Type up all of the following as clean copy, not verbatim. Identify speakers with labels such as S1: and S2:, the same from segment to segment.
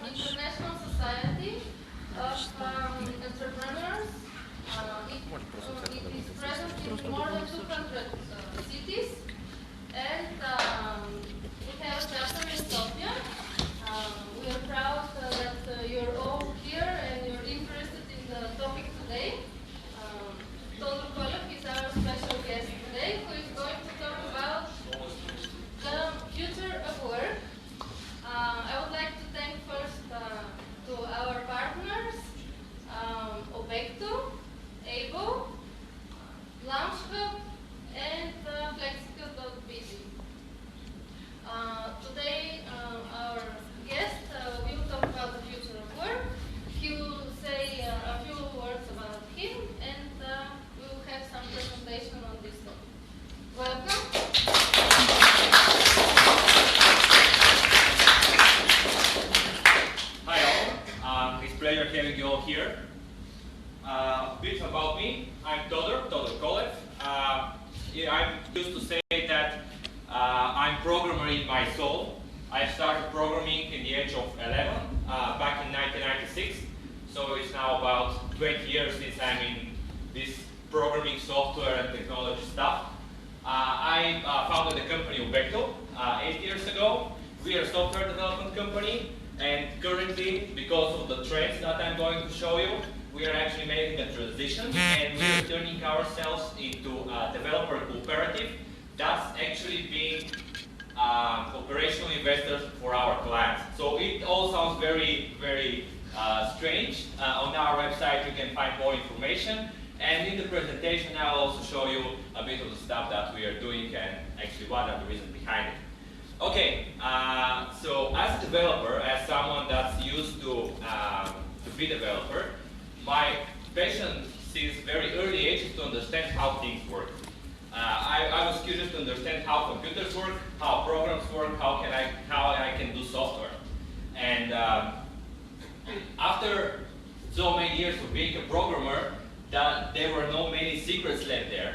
S1: international society of entrepreneurs. It is present in more than 200 cities, and we have a chapter in Sofia. We are proud that you're all here and you're interested in the topic today. Todor Kolov is our special guest today, who is going to talk about the future of work. I would like to thank first to our partners, Obecto, Able, Launch Hub, and Flexico.bz. Today, our guest will talk about the future of work. He will say a few words about him, and we will have some presentation on this topic. Welcome.
S2: Hi all, it's a pleasure having you all here. A bit about me. I'm Todor Kolov. I used to say that I'm programmer in my soul. I started programming in the age of 11 back in 1996. So it's now about 20 years since I'm in this programming software and technology stuff. I founded the company Obecto 8 years ago. We are a software development company, and currently, because of the trends that I'm going to show you, we are actually making a transition, and we are turning ourselves into a developer cooperative that's actually being operational investors for our clients. So it all sounds very, very strange. On our website you can find more information, and in the presentation I'll also show you a bit of the stuff that we are doing and actually what are the reasons behind it. Okay, so as a developer, as someone that's used to be a developer, my passion since very early age is to understand how things work. I was curious to understand how computers work, how programs work, how I can do software. And after so many years of being a programmer, that there were no many secrets left there.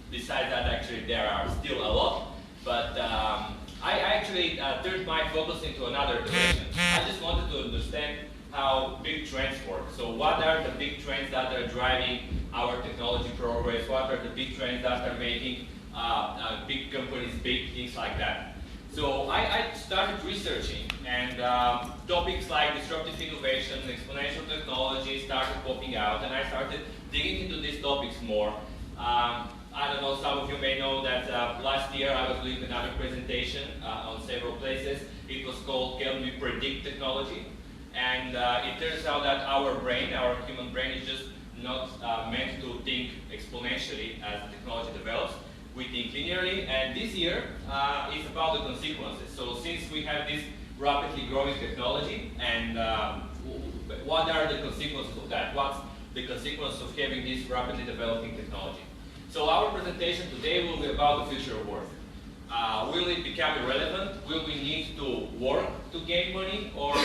S2: Besides that, actually there are still a lot. But I actually turned my focus into another direction. I just wanted to understand how big trends work. So what are the big trends that are driving our technology progress? What are the big trends that are making big companies big, things like that. So I started researching, and topics like disruptive innovation, exponential technology started popping out, and I started digging into these topics more. I don't know, some of you may know that last year I was doing another presentation on several places. It was called Can We Predict Technology? And it turns out that our brain, our human brain, is just not meant to think exponentially as the technology develops. We think linearly, and this year is about the consequences. So since we have this rapidly growing technology, and what are the consequences of that? What's the consequence of having this rapidly developing technology? So our presentation today will be about the future of work. Will it become irrelevant? Will we need to work to gain money, or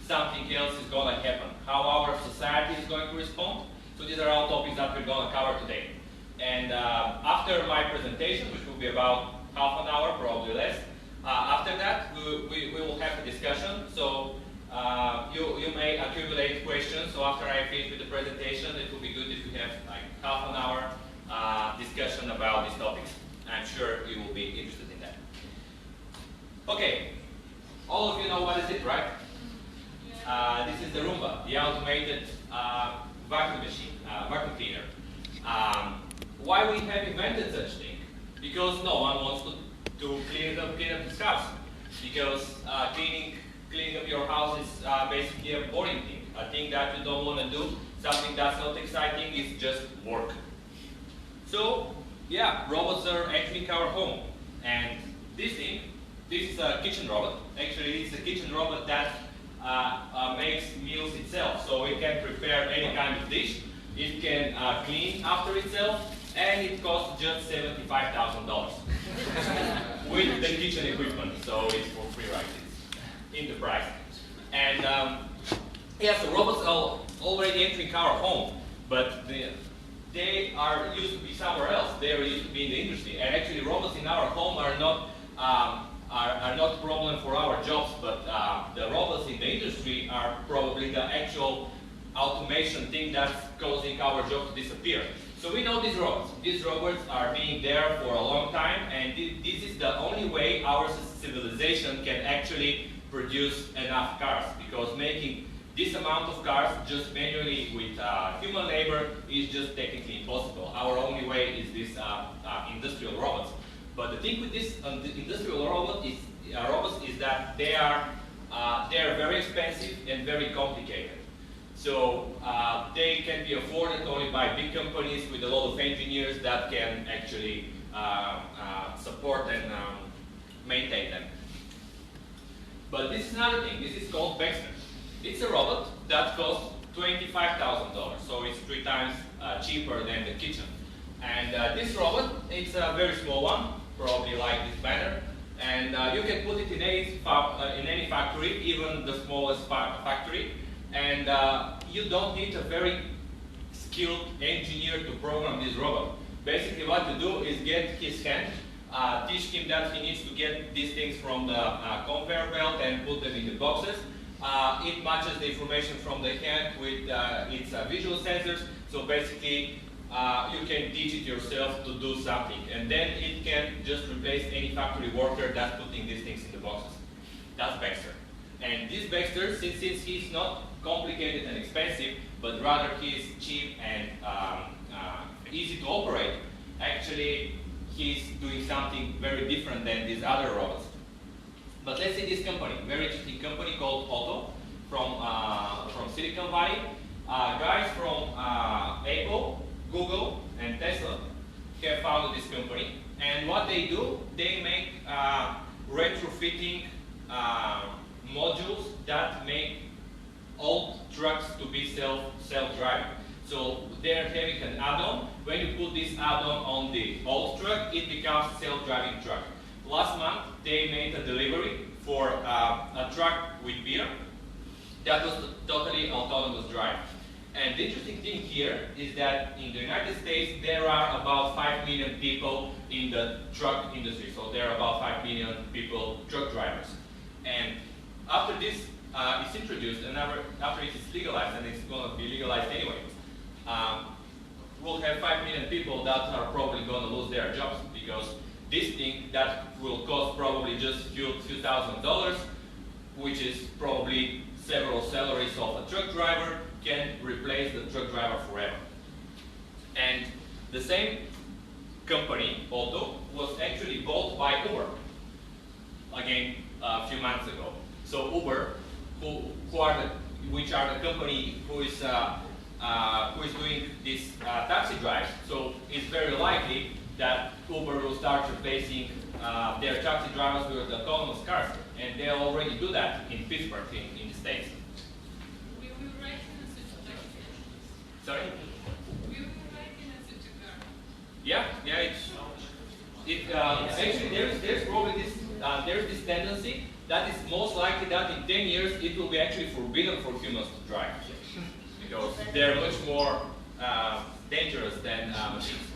S2: something else is going to happen? How our society is going to respond? So these are all topics that we're going to cover today. And after my presentation, which will be about half an hour, probably less, after that we will have a discussion. So you may accumulate questions. So after I finish with the presentation, it will be good if you have like half an hour discussion about these topics. I'm sure you will be interested in that. Okay, all of you know what is it, right? This is the Roomba, the automated vacuum machine, vacuum cleaner. Why we have invented such thing? Because no one wants to clean up his house. Because cleaning up your house is basically a boring thing. A thing that you don't want to do, something that's not exciting, is just work. So yeah, robots are entering our home. And this is a kitchen robot. Actually, it's a kitchen robot that makes meals itself. So it can prepare any kind of dish. It can clean after itself, and it costs just $75,000 with the kitchen equipment. So it's for free, right? It's in the price. And yeah, so robots are already entering our home, but they are used to be somewhere else. They are used to be in the industry. And actually, robots in our home are not a problem for our jobs, but the robots in the industry are probably the actual automation thing that's causing our job to disappear. So we know these robots. These robots are being there for a long time, and this is the only way our civilization can actually produce enough cars, because making this amount of cars just manually with human labor is just technically impossible. Our only way is this industrial robots. But the thing with this industrial robots is that they are very expensive and very complicated. So they can be afforded only by big companies with a lot of engineers that can actually support and maintain them. But this is another thing. This is called Baxter. It's a robot that costs $25,000, so it's 3 times cheaper than the kitchen. And this robot, it's a very small one, probably like this banner, and you can put it in any factory, even the smallest factory, and you don't need a very skilled engineer to program this robot. Basically what you do is get his hand, teach him that he needs to get these things from the conveyor belt and put them in the boxes. It matches the information from the hand with its visual sensors, so basically you can teach it yourself to do something, and then it can just replace any factory worker that's putting these things in the boxes. That's Baxter. And this Baxter, since he's not complicated and expensive, but rather he's cheap and easy to operate, actually he's doing something very different than these other robots. But let's see this company, very interesting company called Otto from Silicon Valley. Guys from Apple, Google, and Tesla have founded this company. And what they do, they make retrofitting modules that make old trucks to be self-driving. So they're having an add-on. When you put this add-on on the old truck, it becomes a self-driving truck. Last month, they made a delivery for a truck with beer that was totally autonomous drive. And the interesting thing here is that in the United States, there are about 5 million people in the truck industry. So there are about 5 million people, truck drivers. And after this is introduced, and after it is legalized, and it's going to be legalized anyway, we'll have 5 million people that are probably going to lose their jobs, because this thing that will cost probably just few $1,000s, which is probably several salaries of a truck driver, can replace the truck driver forever. And the same company, Otto, was actually bought by Uber, again, a few months ago. So Uber, which are the company who is doing these taxi drives, so it's very likely that Uber will start replacing their taxi drivers with autonomous cars, and they already do that in Pittsburgh, in the States.
S1: We will write in such a taxi.
S2: Sorry?
S1: We will write in such a car.
S2: Yeah, actually there's probably this tendency that is most likely that in 10 years it will be actually forbidden for humans to drive, because they're much more dangerous than machines.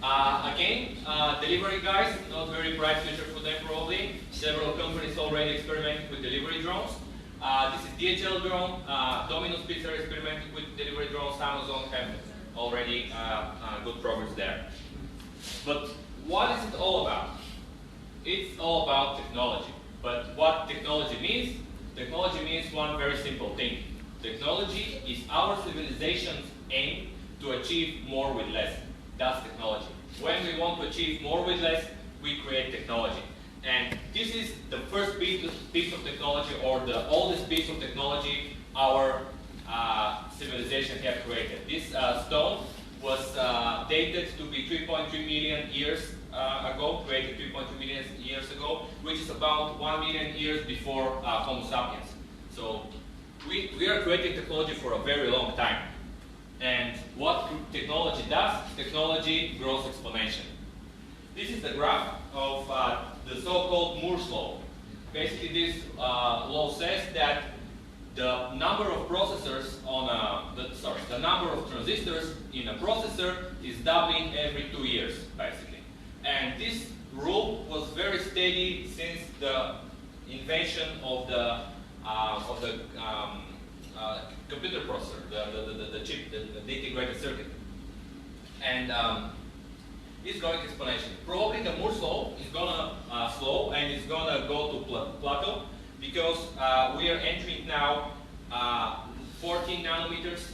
S2: Again, delivery guys, not very bright future for them probably. Several companies already experimenting with delivery drones. This is DHL drone, Domino's Pizza experimenting with delivery drones, Amazon have already good progress there. But what is it all about? It's all about technology. But what technology means? Technology means one very simple thing. Technology is our civilization's aim to achieve more with less. That's technology. When we want to achieve more with less, we create technology. And this is the first piece of technology, or the oldest piece of technology our civilization have created. This stone was dated to be 3.3 million years ago, created 3.3 million years ago, which is about 1 million years before Homo sapiens. So we are creating technology for a very long time. And what technology does? Technology grows exponentially. This is the graph of the so-called Moore's law. Basically, this law says that the number of processors the number of transistors in a processor is doubling every 2 years, basically. And this rule was very steady since the invention of the computer processor, the chip, the integrated circuit. And it's going exponentially. Probably the Moore's law is gonna slow and it's gonna go to plateau because we are entering now 14 nanometers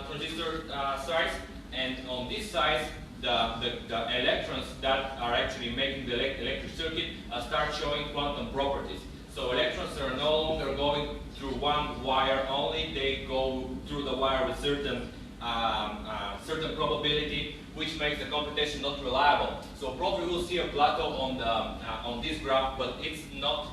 S2: transistor size, and on this size the electrons that are actually making the electric circuit start showing quantum properties. So electrons are no longer going through one wire only, they go through the wire with certain probability, which makes the computation not reliable. So probably we'll see a plateau on this graph, but it's not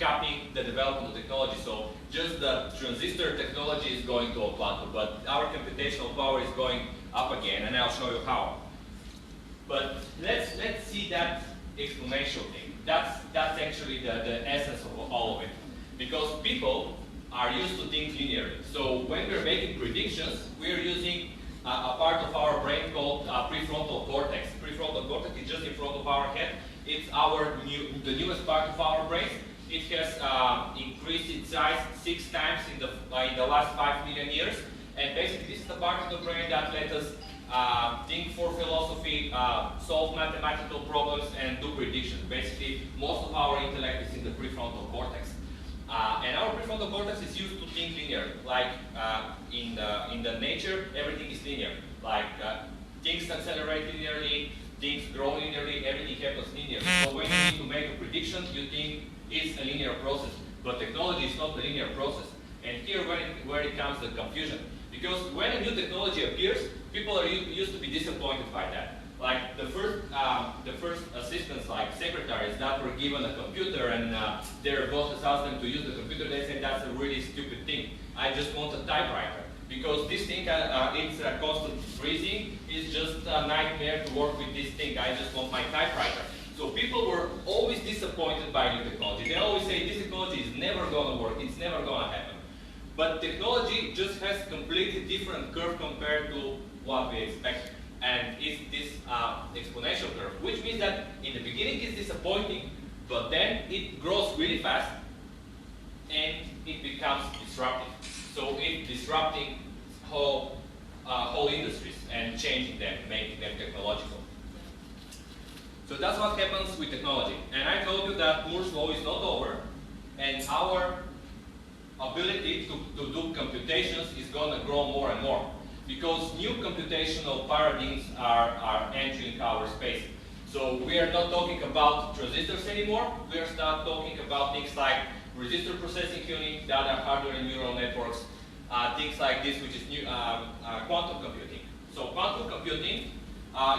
S2: capping the development of technology. So just the transistor technology is going to a plateau, but our computational power is going up again, and I'll show you how. But let's see that exponential thing. That's actually the essence of all of it, because people are used to think linearly. So when we're making predictions, we're using a part of our brain called prefrontal cortex. Prefrontal cortex is just in front of our head. It's the newest part of our brain. It has increased its size 6 times in the last 5 million years. And basically, this is the part of the brain that lets us think for philosophy, solve mathematical problems, and do predictions. Basically, most of our intellect is in the prefrontal cortex. And our prefrontal cortex is used to think linear. Like in the nature, everything is linear. Like things accelerate linearly, things grow linearly, everything happens linearly. So when you need to make a prediction, you think it's a linear process. But technology is not a linear process. And here where it comes the confusion. Because when a new technology appears, people are used to be disappointed by that. Like the first assistants, like secretaries, that were given a computer and their bosses asked them to use the computer, they said that's a really stupid thing. I just want a typewriter. Because this thing, it's a constant freezing, it's just a nightmare to work with this thing. I just want my typewriter. So people were always disappointed by new technology. They always say this technology is never going to work, it's never going to happen. But technology just has completely different curve compared to what we expect. And it's this exponential curve, which means that in the beginning it's disappointing, but then it grows really fast and it becomes disruptive. So it's disrupting whole industries and changing them, making them technological. So that's what happens with technology. And I told you that Moore's law is not over, and our ability to do computations is going to grow more and more, because new computational paradigms are entering our space. So we are not talking about transistors anymore. We are start talking about things like resistor processing unit, data hardware and neural networks, things like this, which is new quantum computing. So quantum computing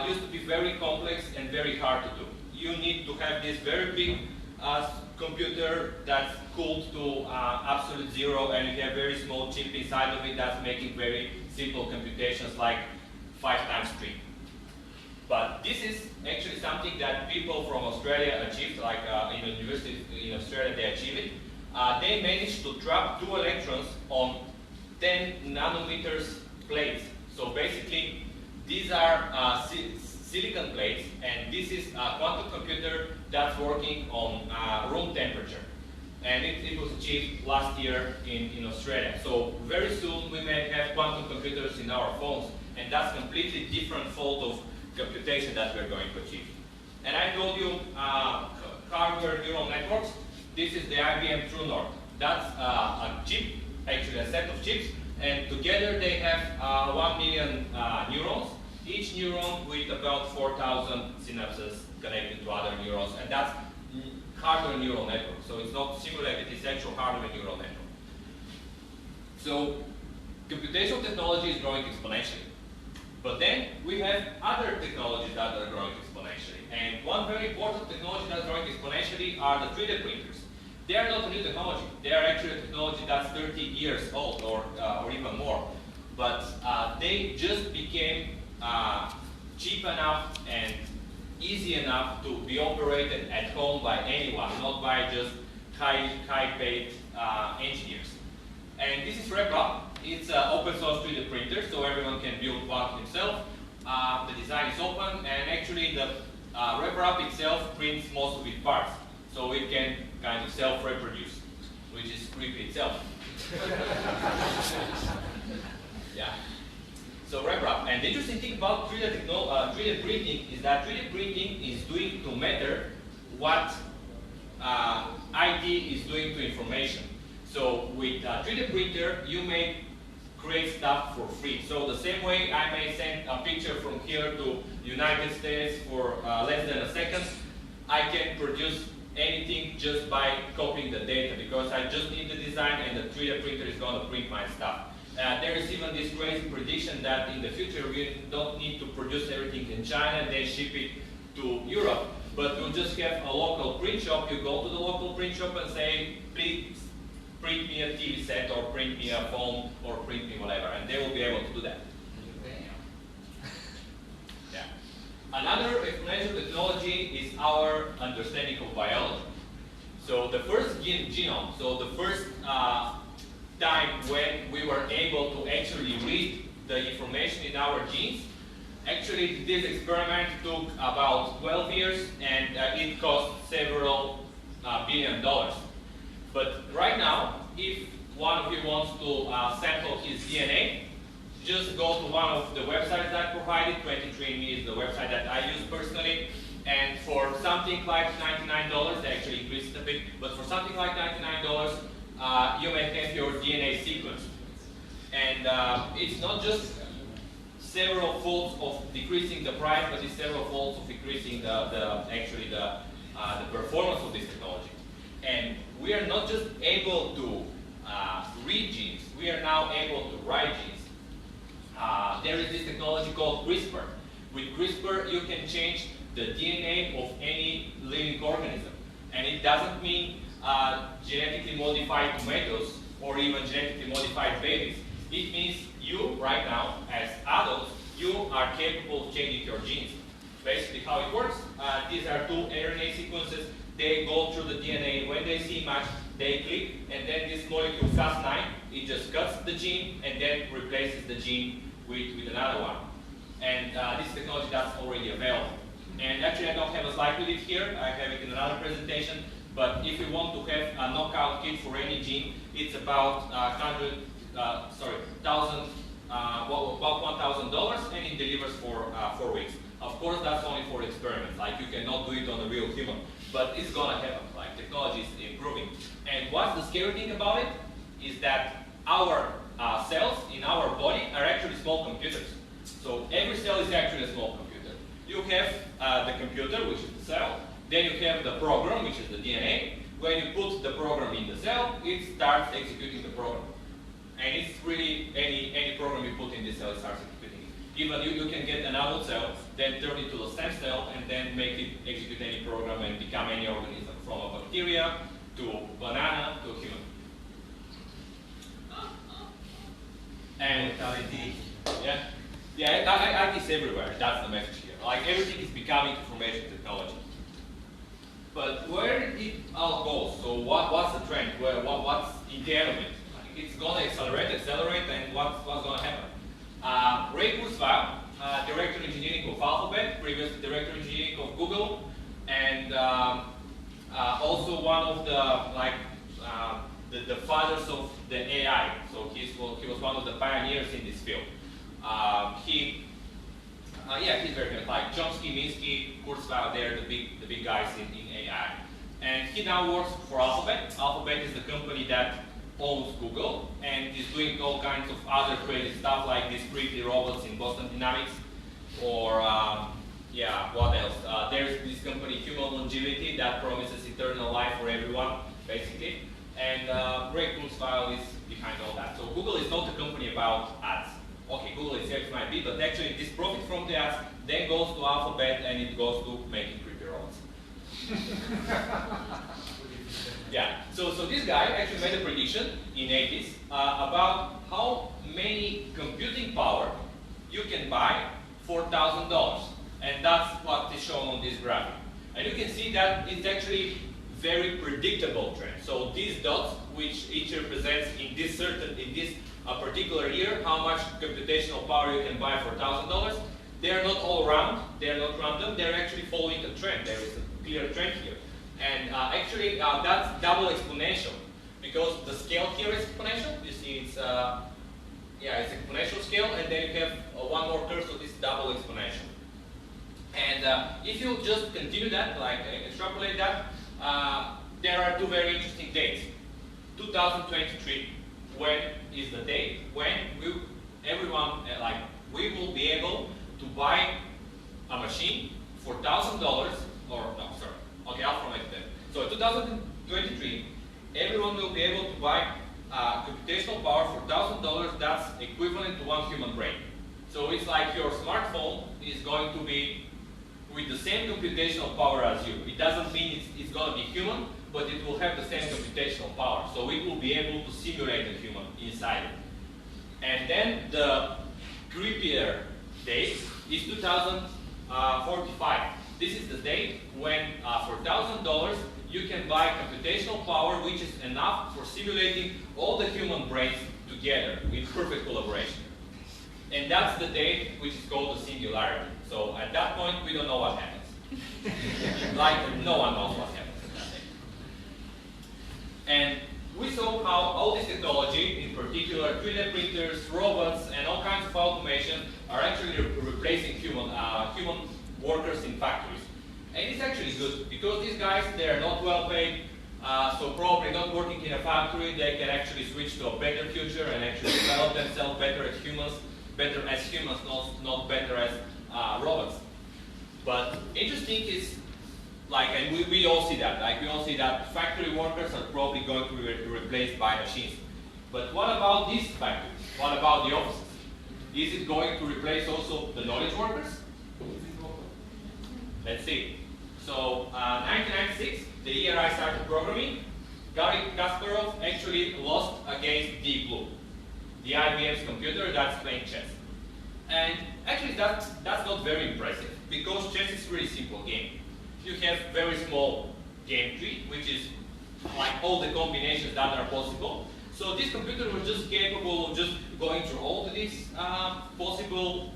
S2: used to be very complex and very hard to do. You need to have this very big computer that's cooled to absolute zero, and you have very small chip inside of it that's making very simple computations like 5 times 3. But this is actually something that people from Australia achieved, like in the university in Australia they achieved it. They managed to trap 2 electrons on 10 nanometers plates. So basically, these are silicon plates, and this is a quantum computer that's working on room temperature. And it was achieved last year in Australia. So very soon we may have quantum computers in our phones, and that's completely different field of computation that we're going to achieve. And I told you hardware neural networks. This is the IBM True North. That's a chip, actually a set of chips, and together they have 1 million neurons, each neuron with about 4,000 synapses connected to other neurons, and that's hardware neural network. So it's not simulated, it's actual hardware neural network. So computational technology is growing exponentially. But then we have other technologies that are growing exponentially. And one very important technology that's growing exponentially are the 3D printers. They are not a new technology. They are actually a technology that's 30 years old or even more. But they just became cheap enough and easy enough to be operated at home by anyone, not by just high-paid engineers. And this is RepRap. It's an open source 3D printer, so everyone can build one himself. The design is open, and actually the RepRap itself prints most of its parts. So it can kind of self-reproduce, which is creepy itself. Yeah. So wrap up. And the interesting thing about 3D printing is that 3D printing is doing to matter what IT is doing to information. So with a 3D printer, you may create stuff for free. So the same way I may send a picture from here to United States for less than a second, I can produce anything just by copying the data, because I just need the design and the 3D printer is going to print my stuff. There is even this crazy prediction that in the future we don't need to produce everything in China and then ship it to Europe, but we'll just have a local print shop. You go to the local print shop and say, please print me a TV set, or print me a phone, or print me whatever, and they will be able to do that. Yeah. Another exponential technology is our understanding of biology. So the first genome, so the first time when we were able to actually read the information in our genes, actually this experiment took about 12 years, and it cost several $billion. But right now, if one of you wants to sample his DNA, just go to one of the websites that I provided. 23andMe is the website that I use personally. And for something like $99, they actually increased a bit, but for something like $99, you may have your DNA sequence. And it's not just several folds of decreasing the price, but it's several folds of increasing the performance of this technology. And we are not just able to read genes, we are now able to write genes. There is this technology called CRISPR. With CRISPR, you can change the DNA of any living organism. And it doesn't mean genetically modified tomatoes or even genetically modified babies. It means you, right now, as adults, you are capable of changing your genes. Basically how it works, these are two RNA sequences. They go through the DNA. When they see match, they click, and then this molecule Cas9, it just cuts the gene and then replaces the gene with another one. And this technology that's already available. And actually I don't have a slide with it here, I have it in another presentation, but if you want to have a knockout kit for any gene, it's about about $1,000, and it delivers for 4 weeks. Of course, that's only for experiments, like you cannot do it on a real human, but it's gonna happen, like technology is improving. And what's the scary thing about it is that our cells in our body are actually small computers. So every cell is actually a small computer. You have the computer, which is the cell, then you have the program, which is the DNA. When you put the program in the cell, it starts executing the program. And it's really any program you put in this cell, it starts executing it. Even you can get an adult cell, then turn it to a stem cell, and then make it execute any program and become any organism, from a bacteria to a banana to a human. And yeah, IT is everywhere. That's the message here. Like everything is becoming information technology. But where it all goes? So what's the trend? What's in the element? It's going to accelerate, and what's going to happen? Ray Kurzweil, director of engineering of Alphabet, previous director of engineering of Google, and also one of the fathers of the AI. So he was one of the pioneers in this field. He's very good. Like Chomsky, Minsky, Kurzweil, they're the big guys in AI. And he now works for Alphabet. Alphabet is the company that owns Google and is doing all kinds of other crazy stuff, like these pretty robots in Boston Dynamics, or what else? There's this company Human Longevity that promises eternal life for everyone, basically. And Ray Kurzweil is behind all that. So Google is not a company about ads. Okay, Google itself might be, but actually this profit from the ads then goes to Alphabet and it goes to making creepy robots. Yeah, so this guy actually made a prediction in 80s about how many computing power you can buy for $1,000. And that's what is shown on this graphic. And you can see that it's actually very predictable trend. So these dots, which each represents in this particular year how much computational power you can buy for $1,000, they are not all round, they are not random, they're actually following a trend. There is a clear trend here. And actually, that's double exponential because the scale here is exponential. You see, it's it's exponential scale, and then you have one more curve, so this is double exponential. And if you just continue that, like extrapolate that, there are two very interesting dates. 2023, when is the date when everyone, we will be able to buy a machine for $1,000, or no, sorry, okay, I'll formulate that. So in 2023, everyone will be able to buy computational power for $1,000 that's equivalent to one human brain. So it's like your smartphone is going to be with the same computational power as you. It doesn't mean it's going to be human, but it will have the same computational power. So it will be able to simulate a human inside it. And then the creepier date is 2045. This is the date when for $1,000 you can buy computational power which is enough for simulating all the human brains together with perfect collaboration. And that's the date which is called the singularity. So at that point we don't know what happens. Like no one knows what happens at that date. And we saw how all this technology, in particular 3D printers, robots, and all kinds of automation are actually replacing human workers in factories. And it's actually good because these guys, they are not well paid, so probably not working in a factory, they can actually switch to a better future and actually develop themselves better as humans, not better as robots. But interesting is, and we all see that, we all see that factory workers are probably going to be replaced by machines. But what about these factories? What about the offices? Is it going to replace also the knowledge workers? Let's see. So 1996, the year I started programming, Garry Kasparov actually lost against Deep Blue, the IBM's computer that's playing chess. And actually that's not very impressive because chess is a really simple game. You have very small game tree, which is like all the combinations that are possible. So this computer was just capable of just going through all of these possible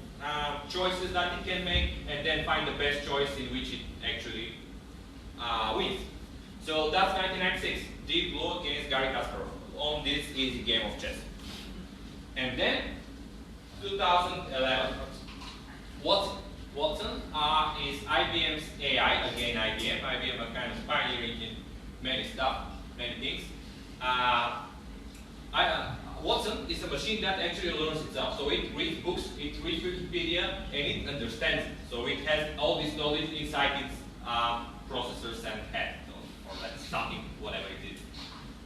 S2: choices that it can make and then find the best choice in which it actually wins. So that's 1996, Deep Blue against Garry Kasparov on this easy game of chess. And then 2011, Watson is IBM's AI, again IBM are kind of pioneering in many stuff, many things. Watson is a machine that actually learns itself. So it reads books, it reads Wikipedia, and it understands it. So it has all this knowledge inside its processors and head, or that's something, whatever it is.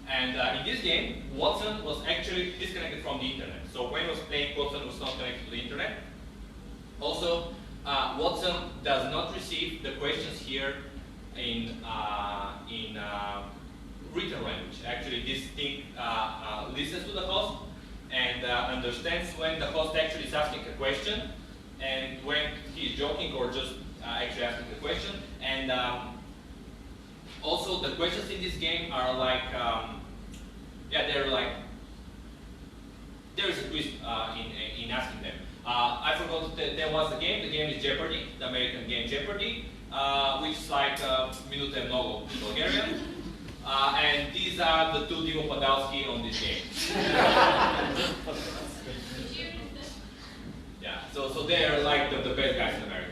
S2: And in this game, Watson was actually disconnected from the internet. So when it was playing, Watson was not connected to the internet. Also, Watson does not receive the questions here in written language. Actually, this thing listens to the host and understands when the host actually is asking a question and when he is joking or just actually asking the question. And also, the questions in this game are there is a twist in asking them. I forgot that there was a game. The game is Jeopardy, the American game Jeopardy, which is like Minute Mnogo in Bulgarian. And these are the two Dimo Podalski on this game. Yeah, so they are like the best guys in America.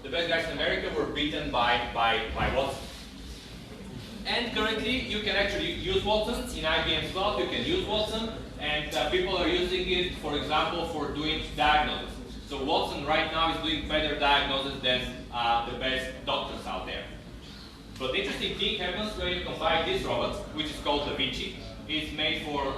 S2: The best guys in America were beaten by Watson. And currently, you can actually use Watson in IBM's cloud. You can use Watson, and people are using it, for example, for doing diagnosis. So Watson right now is doing better diagnosis than the best doctors out there. But the interesting thing happens when you combine this robot, which is called Da Vinci. It's made for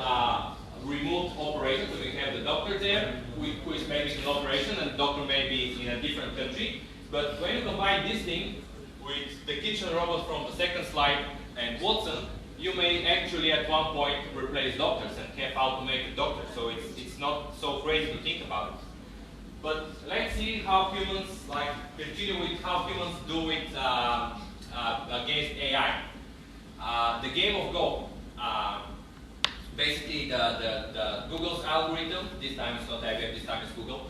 S2: remote operation, so we have the doctor there, who is making an operation, and the doctor may be in a different country. But when you combine this thing with the kitchen robot from the second slide and Watson, you may actually at one point replace doctors and have automated doctors. So it's not so crazy to think about it. But let's see how humans, continue with how humans do it against AI. The game of Go. Basically, the Google's algorithm, this time it's not IBM, this time it's Google.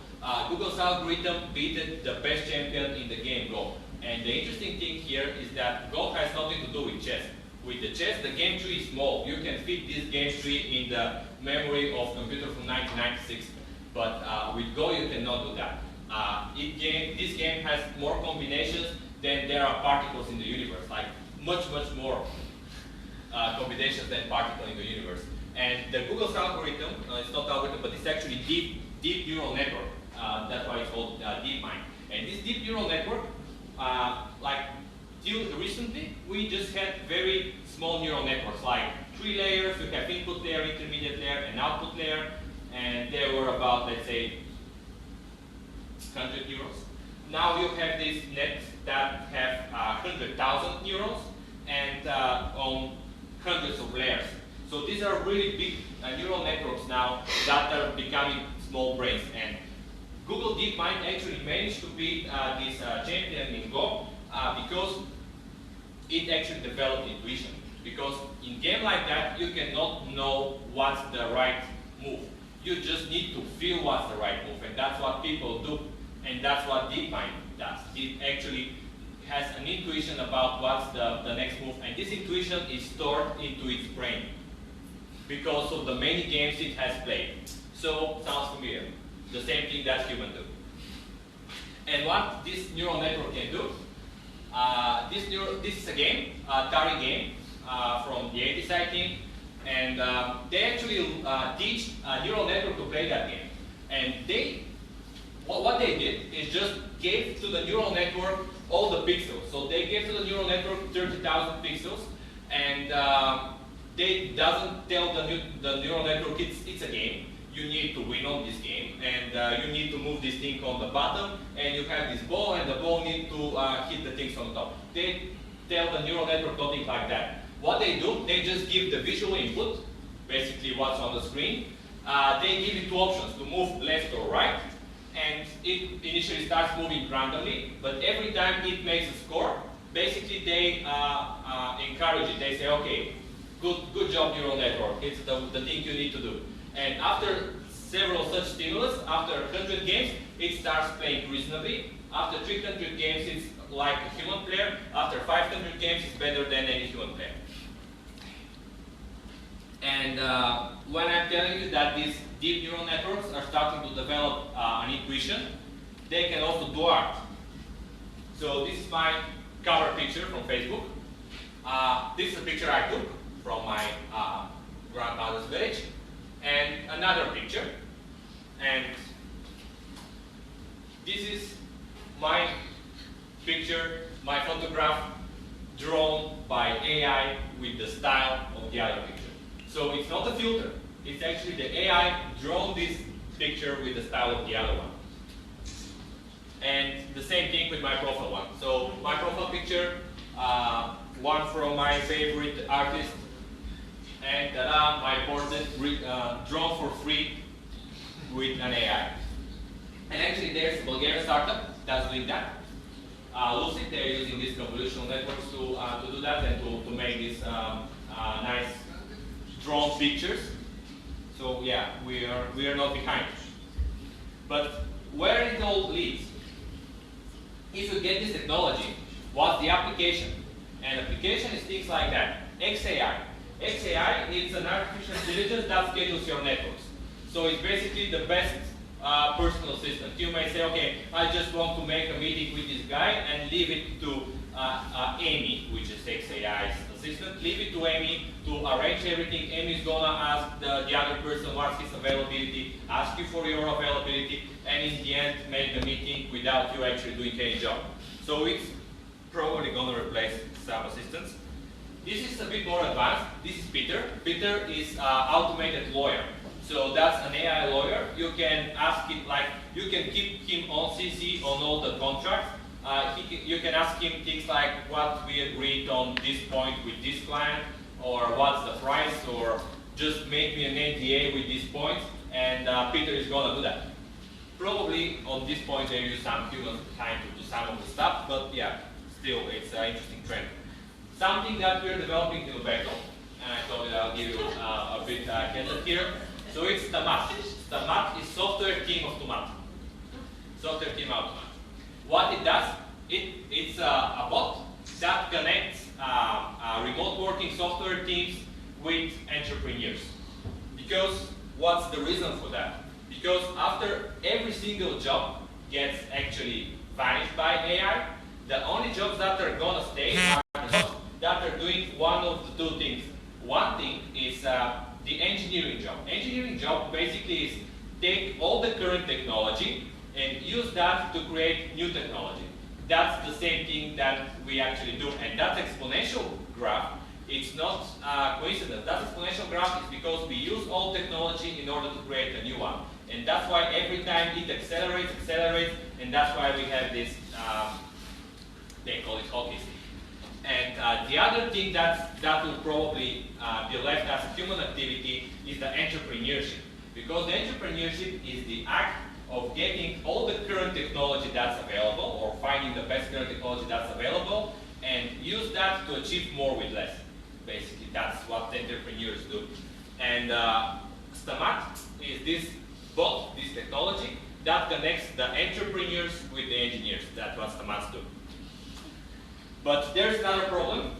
S2: Google's algorithm beat the best champion in the game Go. And the interesting thing here is that Go has nothing to do with chess. With the chess, the game tree is small. You can fit this game tree in the memory of computer from 1996. But with Go, you cannot do that. This game has more combinations than there are particles in the universe, like much more combinations than particles in the universe. And the Google's algorithm, it's not algorithm, but it's actually deep neural network. That's why it's called DeepMind. And this deep neural network, like till recently, we just had very small neural networks, like 3 layers. You have input layer, intermediate layer, and output layer. And they were about, let's say, 100 neurons. Now you have these nets that have 100,000 neurons and on hundreds of layers. So these are really big neural networks now that are becoming small brains. And Google DeepMind actually managed to beat this champion in Go because it actually developed intuition. Because in a game like that, you cannot know what's the right move. You just need to feel what's the right move, and that's what people do. And that's what DeepMind does. It actually has an intuition about what's the next move, and this intuition is stored into its brain because of the many games it has played. So, sounds familiar. The same thing that humans do. And what this neural network can do, this is a game, Atari game from the 80s, I think, and they actually teach a neural network to play that game. And what they did is just gave to the neural network all the pixels. So they gave to the neural network 30,000 pixels, and they doesn't tell the neural network it's a game. You need to win on this game, and you need to move this thing on the bottom, and you have this ball, and the ball needs to hit the things on top. They tell the neural network nothing like that. What they do, they just give the visual input, basically what's on the screen. They give it 2 options, to move left or right, and it initially starts moving randomly, but every time it makes a score, basically they encourage it. They say, okay, good job neural network, it's the thing you need to do. And after several such stimulus, after 100 games, it starts playing reasonably. After 300 games, it's like a human player. After 500 games, it's better than any human player. And when I'm telling you that these deep neural networks are starting to develop an intuition, they can also do art. So this is my cover picture from Facebook. This is a picture I took from my grandmother's village. And another picture. And this is my picture, my photograph, drawn by AI with the style of the other picture. So it's not a filter, it's actually the AI drawn this picture with the style of the other one. And the same thing with my profile one. So my profile picture, one from my favorite artist, and my portrait drawn for free with an AI. And actually there's a Bulgarian startup that's doing that. Lucid, they're using these convolutional networks to do that and to make these nice drawn pictures. So yeah, we are not behind. But where it all leads, if you get this technology, what's the application? And application is things like that. XAI. XAI is an artificial intelligence that schedules your networks. So it's basically the best personal assistant. You may say, okay, I just want to make a meeting with this guy and leave it to Amy, which is XAI's assistant. Leave it to Amy to arrange everything. Amy is gonna ask the other person what's his availability, ask you for your availability, and in the end make the meeting without you actually doing any job. So it's probably gonna replace some assistants. This is a bit more advanced. This is Peter. Peter is automated lawyer. So that's an AI lawyer. You can ask it, like, you can keep him on CC on all the contracts. You can ask him things like what we agreed on this point with this client, or what's the price, or just make me an NDA with these points, and Peter is gonna do that. Probably on this point they use some human time to do some of the stuff, but yeah, still it's an interesting trend. Something that we're developing in Ubeco, and I thought that I'll give you a bit heads here. So it's Tamat. Tamat is software team of Tomat. Software team of Tomat. What it does, it It's a bot that connects remote working software teams with entrepreneurs. Because what's the reason for that? Because after every single job gets actually vanished by AI, the only jobs that are gonna stay are the jobs that are doing one of the two things. One thing is the engineering job. Engineering job basically is take all the current technology and use that to create new technology. That's the same thing that we actually do, and that exponential graph, it's not coincidence. That exponential graph is because we use old technology in order to create a new one. And that's why every time it accelerates, and that's why we have this, they call it hockey stick. And the other thing that will probably be left as a human activity is the entrepreneurship. Because the entrepreneurship is the act of getting all the current technology that's available, or finding the best current technology that's available, and use that to achieve more with less. Basically, that's what entrepreneurs do. And Stamat is this bot, this technology, that connects the entrepreneurs with the engineers. That's what Stamats do. But there's another problem.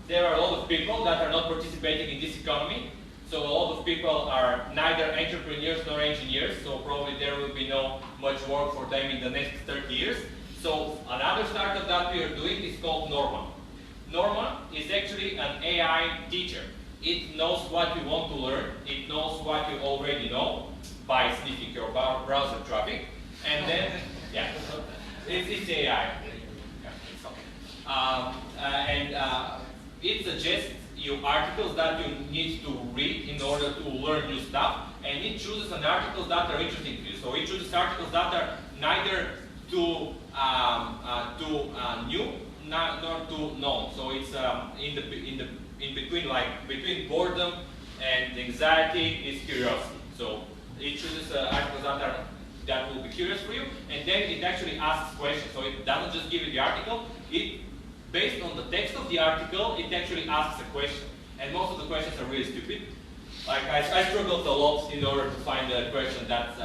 S2: There are a lot of people that are not participating in this economy. So a lot of people are neither entrepreneurs nor engineers, so probably there will be no much work for them in the next 30 years. So another startup that we are doing is called Norma. Norma is actually an AI teacher. It knows what you want to learn, it knows what you already know by sniffing your browser traffic, and then, yeah, it's AI. It suggests you articles that you need to read in order to learn new stuff, and it chooses an articles that are interesting to you. So it chooses articles that are neither too new nor too known. So it's in between, like between boredom and anxiety is curiosity. So it chooses articles that will be curious for you, and then it actually asks questions. So it doesn't just give you the article. Based on the text of the article, it actually asks a question. And most of the questions are really stupid. Like I struggled a lot in order to find a question that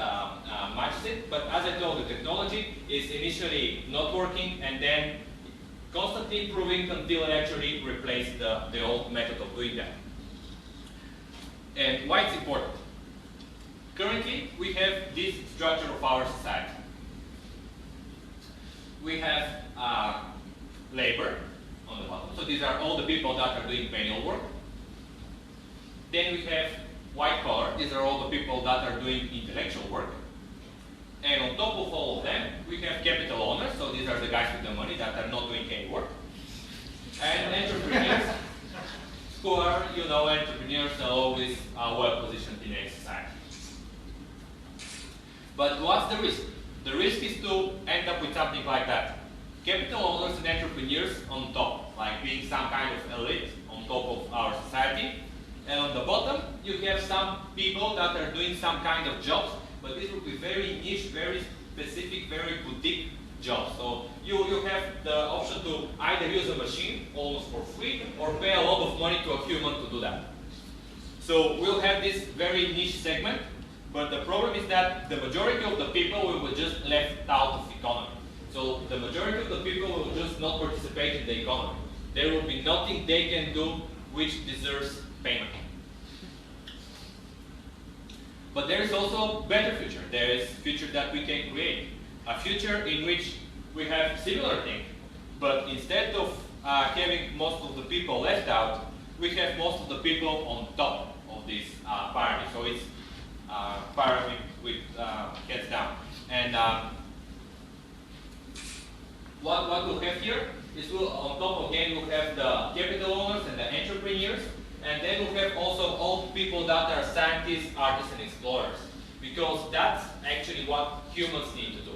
S2: matches it. But as I told you, technology is initially not working and then constantly improving until it actually replaces the old method of doing that. And why it's important? Currently, we have this structure of our society. We have labor on the bottom. So these are all the people that are doing manual work. Then we have white collar. These are all the people that are doing intellectual work. And on top of all of them, we have capital owners. So these are the guys with the money that are not doing any work. And entrepreneurs, who are, entrepreneurs are always well positioned in a society. But what's the risk? The risk is to end up with something like that. Capital owners and entrepreneurs on top, like being some kind of elite on top of our society. And on the bottom, you have some people that are doing some kind of jobs, but these will be very niche, very specific, very boutique jobs. So you have the option to either use a machine almost for free or pay a lot of money to a human to do that. So we'll have this very niche segment, but the problem is that the majority of the people will be just left out of the economy. So the majority of the people will just not participate in the economy. There will be nothing they can do which deserves payment. But there is also a better future. There is a future that we can create. A future in which we have similar thing, but instead of having most of the people left out, we have most of the people on top of this pyramid. So it's pyramid with heads down. And what we'll have here is on top again we'll have the capital owners and the entrepreneurs, and then we'll have also all people that are scientists, artists, and explorers, because that's actually what humans need to do.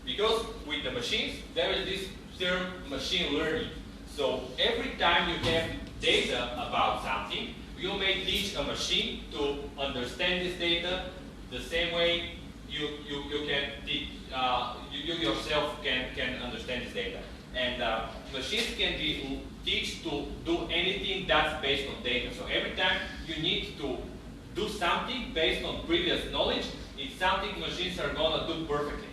S2: Because with the machines, there is this term machine learning. So every time you have data about something, you may teach a machine to understand this data the same way you can teach, you yourself can understand this data. And machines can be teach to do anything that's based on data. So every time you need to do something based on previous knowledge, it's something machines are gonna do perfectly.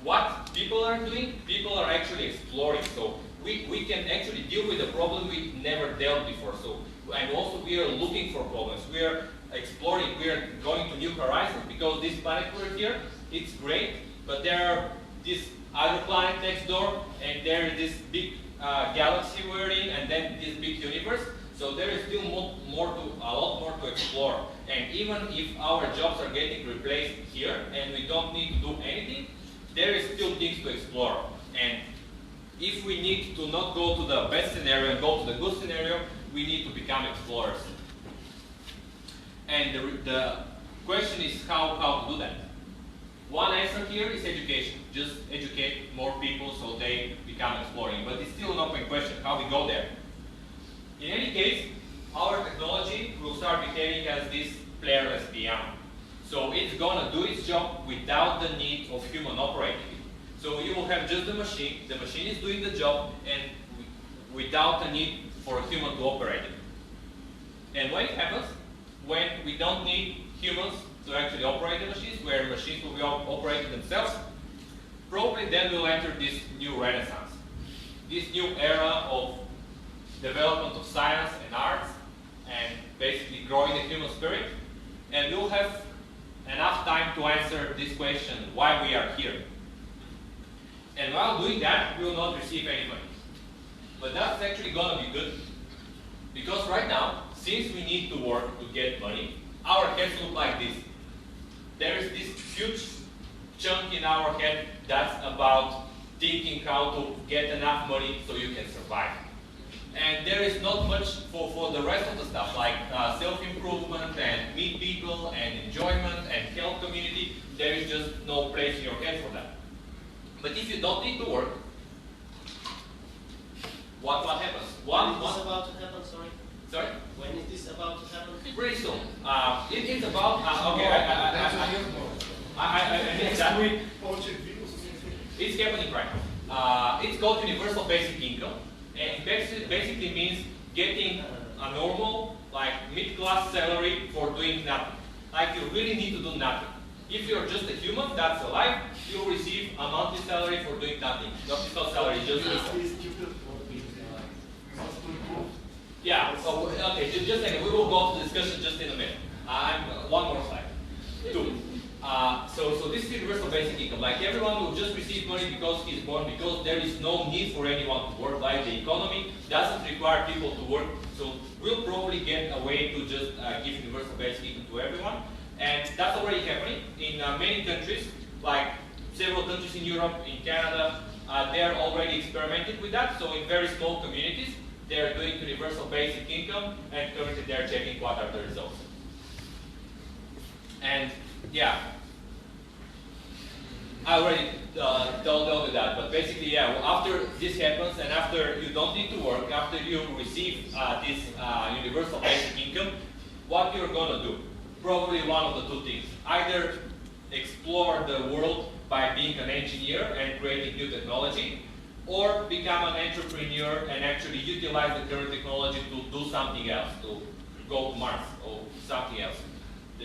S2: what people are doing, people are actually exploring. So we can actually deal with a problem we never dealt before. So, and also we are looking for problems. We are exploring, we are going to new horizons, because this planet we're here, it's great, but there are this other planet next door, and there is this big galaxy we're in, and then this big universe. So there is still a lot more to explore. And even if our jobs are getting replaced here and we don't need to do anything, there is still things to explore. And if we need to not go to the best scenario and go to the good scenario, we need to become explorers. And the question is how to do that. One answer here is education. Just educate more people so they become exploring. But it's still an open question how we go there. In any case, our technology will start behaving as this playerless piano. So it's going to do its job without the need of human operating it. So you will have just the machine is doing the job, and without the need for a human to operate it. And when it happens, when we don't need humans to actually operate the machines, where machines will be operating themselves, probably then we'll enter this new renaissance, this new era of development of science and arts, and basically growing the human spirit. And we'll have enough time to answer this question, why we are here. And while doing that, we will not receive any money. But that's actually going to be good, because right now, since we need to work to get money, our heads look like this. There is this huge chunk in our head that's about thinking how to get enough money so you can survive. And there is not much for the rest of the stuff, like self-improvement and meet people and enjoyment and help community. There is just no place in your head for that. But if you don't need to work, what happens?
S3: When is this about to happen, sorry?
S2: Sorry?
S3: When is this about to happen?
S2: Pretty soon. It's about, okay, I think that it's happening right now. It's called Universal Basic Income. And it basically means getting a normal, like mid-class salary for doing nothing. Like you really need to do nothing. If you're just a human that's alive, you'll receive a monthly salary for doing nothing. It's not salary, just income. Yeah, so, okay, just a second. We will go to the discussion just in a minute. One more slide. 2. So this is universal basic income. Like everyone will just receive money because he's born, because there is no need for anyone to work. Like the economy doesn't require people to work. So we'll probably get a way to just give universal basic income to everyone. And that's already happening in many countries, like several countries in Europe, in Canada. They're already experimenting with that. So in very small communities, they're doing universal basic income, and currently they're checking what are the results. And yeah, I already told you that, but basically, yeah, well, after this happens and after you don't need to work, after you receive this universal basic income, what you're going to do? Probably one of the two things. Either explore the world by being an engineer and creating new technology, or become an entrepreneur and actually utilize the current technology to do something else, to go to Mars or something else.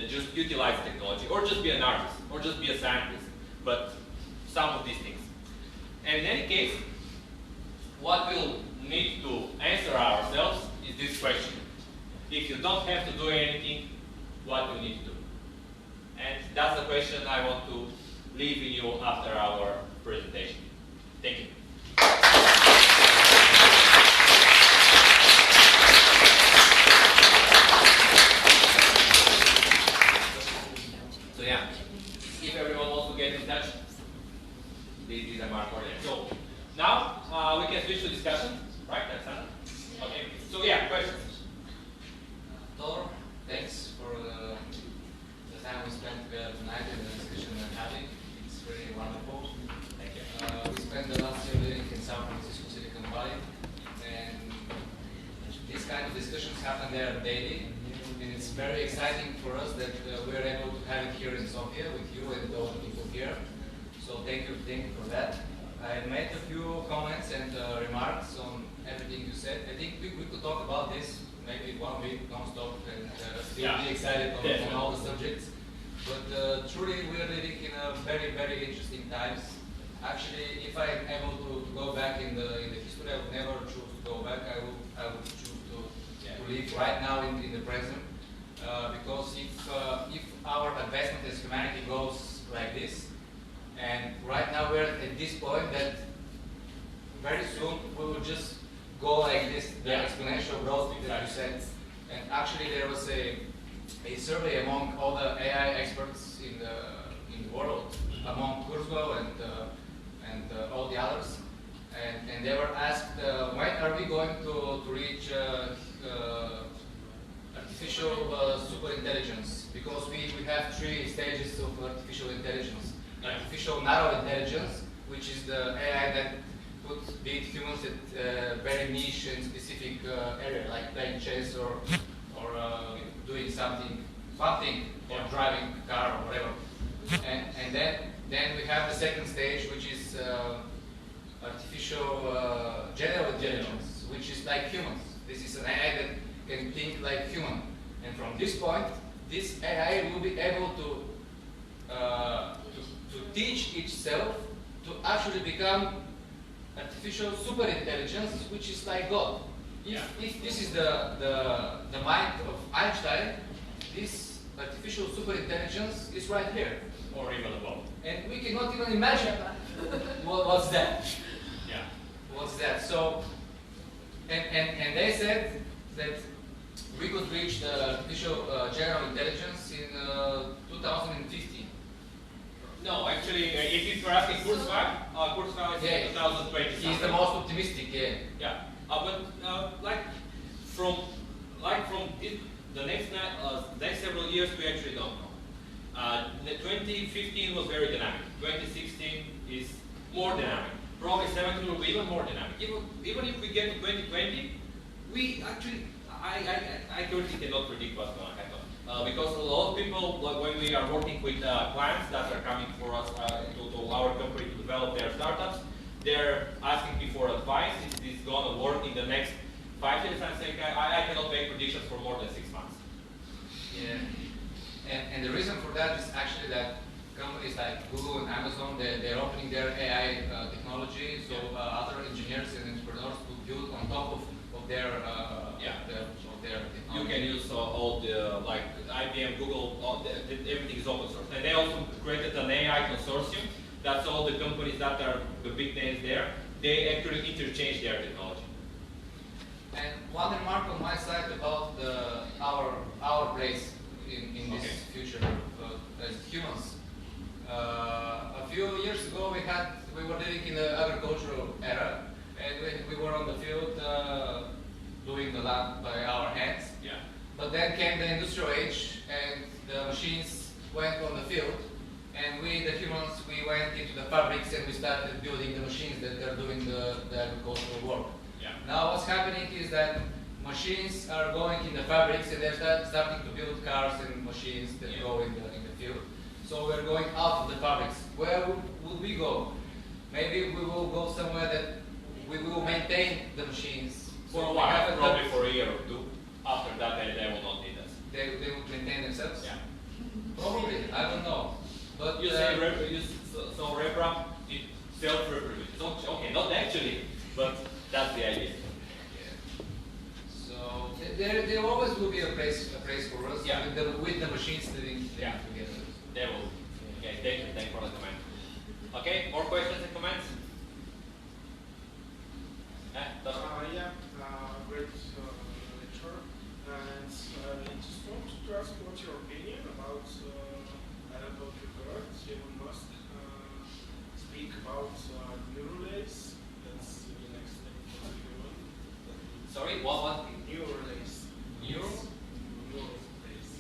S2: Just utilize technology, or just be an artist, or just be a scientist, but some of these things. And in any case, what we'll need to answer ourselves is this question. If you don't have to do anything, what do you need to do? And that's the question I want to leave in you after our presentation. Thank you. So yeah, if everyone wants to get in touch, these are my coordinates. So now we can switch to discussion, right? That's done. Okay. So yeah, questions.
S4: Thor, thanks for the time we spent together tonight and the discussion we're having. It's really wonderful.
S2: Thank you.
S4: We spent the last year living in San Francisco, Silicon Valley, and these kind of discussions happen there daily. And it's very exciting for us that we're able to have it here in Sofia with you and all the people here. So thank you for that. I made a few comments and remarks on everything you said. I think we could talk about this maybe 1 week non-stop and still be excited on all the subjects. But truly we are living in a very, very interesting times. Actually, if I'm able to go back in the history, I would never choose to go back. I would choose to live right now in the present. Because if our advancement as humanity goes like this, and right now we're at this point that very soon we will just go like this, the exponential growth that you said. And actually there was a survey among all the AI experts in the world, among Kurzweil and all the others, and they were asked when are we going to reach artificial super intelligence, because we have 3 stages of artificial intelligence. Artificial narrow intelligence, which is the AI that puts big humans at very niche and specific area, like playing chess or doing something, or driving a car or whatever. And then we have the second stage, which is artificial general intelligence, which is like humans. This is an AI that can think like human. And from this point, this AI will be able to teach itself to actually become artificial super intelligence, which is like God. If this is the mind of Einstein, this artificial super intelligence is right here.
S2: Or even above.
S4: And we cannot even imagine what's that.
S2: Yeah.
S4: What's that? So, and they said that we could reach the artificial general intelligence in 2015.
S2: No, actually, if you're asking Kurzweil is 2020.
S4: He's the most optimistic,
S2: Yeah, but from the next several years, we actually don't know. 2015 was very dynamic. 2016 is more dynamic. Probably 2017 will be even more dynamic. Even if we get to 2020, we actually, I currently cannot predict what's going to happen. Because a lot of people, like when we are working with clients that are coming for us to our company to develop their startups, they're asking me for advice. Is this going to work in the next 5 years? I'm saying I cannot make predictions for more than 6 months.
S4: Yeah. And the reason for that is actually that companies like Google and Amazon, they're opening their AI technology, so other engineers and entrepreneurs could build on top of their technology.
S2: You can use all the, like IBM, Google, everything is open source. And they also created an AI consortium. That's all the companies that are the big names there. They actually interchange their technology.
S4: And one remark on my side about our place in this future as humans. A few years ago we were living in the agricultural era, and we were on the field doing the land by our hands.
S2: Yeah.
S4: But then came the industrial age, and the machines went on the field, and we, the humans, we went into the fabrics and we started building the machines that are doing the agricultural work.
S2: Yeah.
S4: Now what's happening is that machines are going in the fabrics, and they're starting to build cars and machines that go in the field. So we're going out of the fabrics. Where would we go? Maybe we will go somewhere that we will maintain the machines.
S2: For a while, probably for a year or two. After that, they will not need us.
S4: They will maintain themselves?
S2: Yeah.
S4: Probably, I don't know. But
S2: You say RevRap, it self-reproduces. Okay, not actually, but that's the idea.
S4: Yeah. So there always will be a place for us with the machines living together.
S2: They will. Okay, thank you for the comment. Okay, more questions and comments?
S5: Great lecture. And I just want to ask what's your opinion about, I don't know if you heard, Elon Musk speak about neuralace. That's the next thing for the human.
S2: Sorry, what?
S5: Neuralace.
S2: Neural?
S5: Neuralace.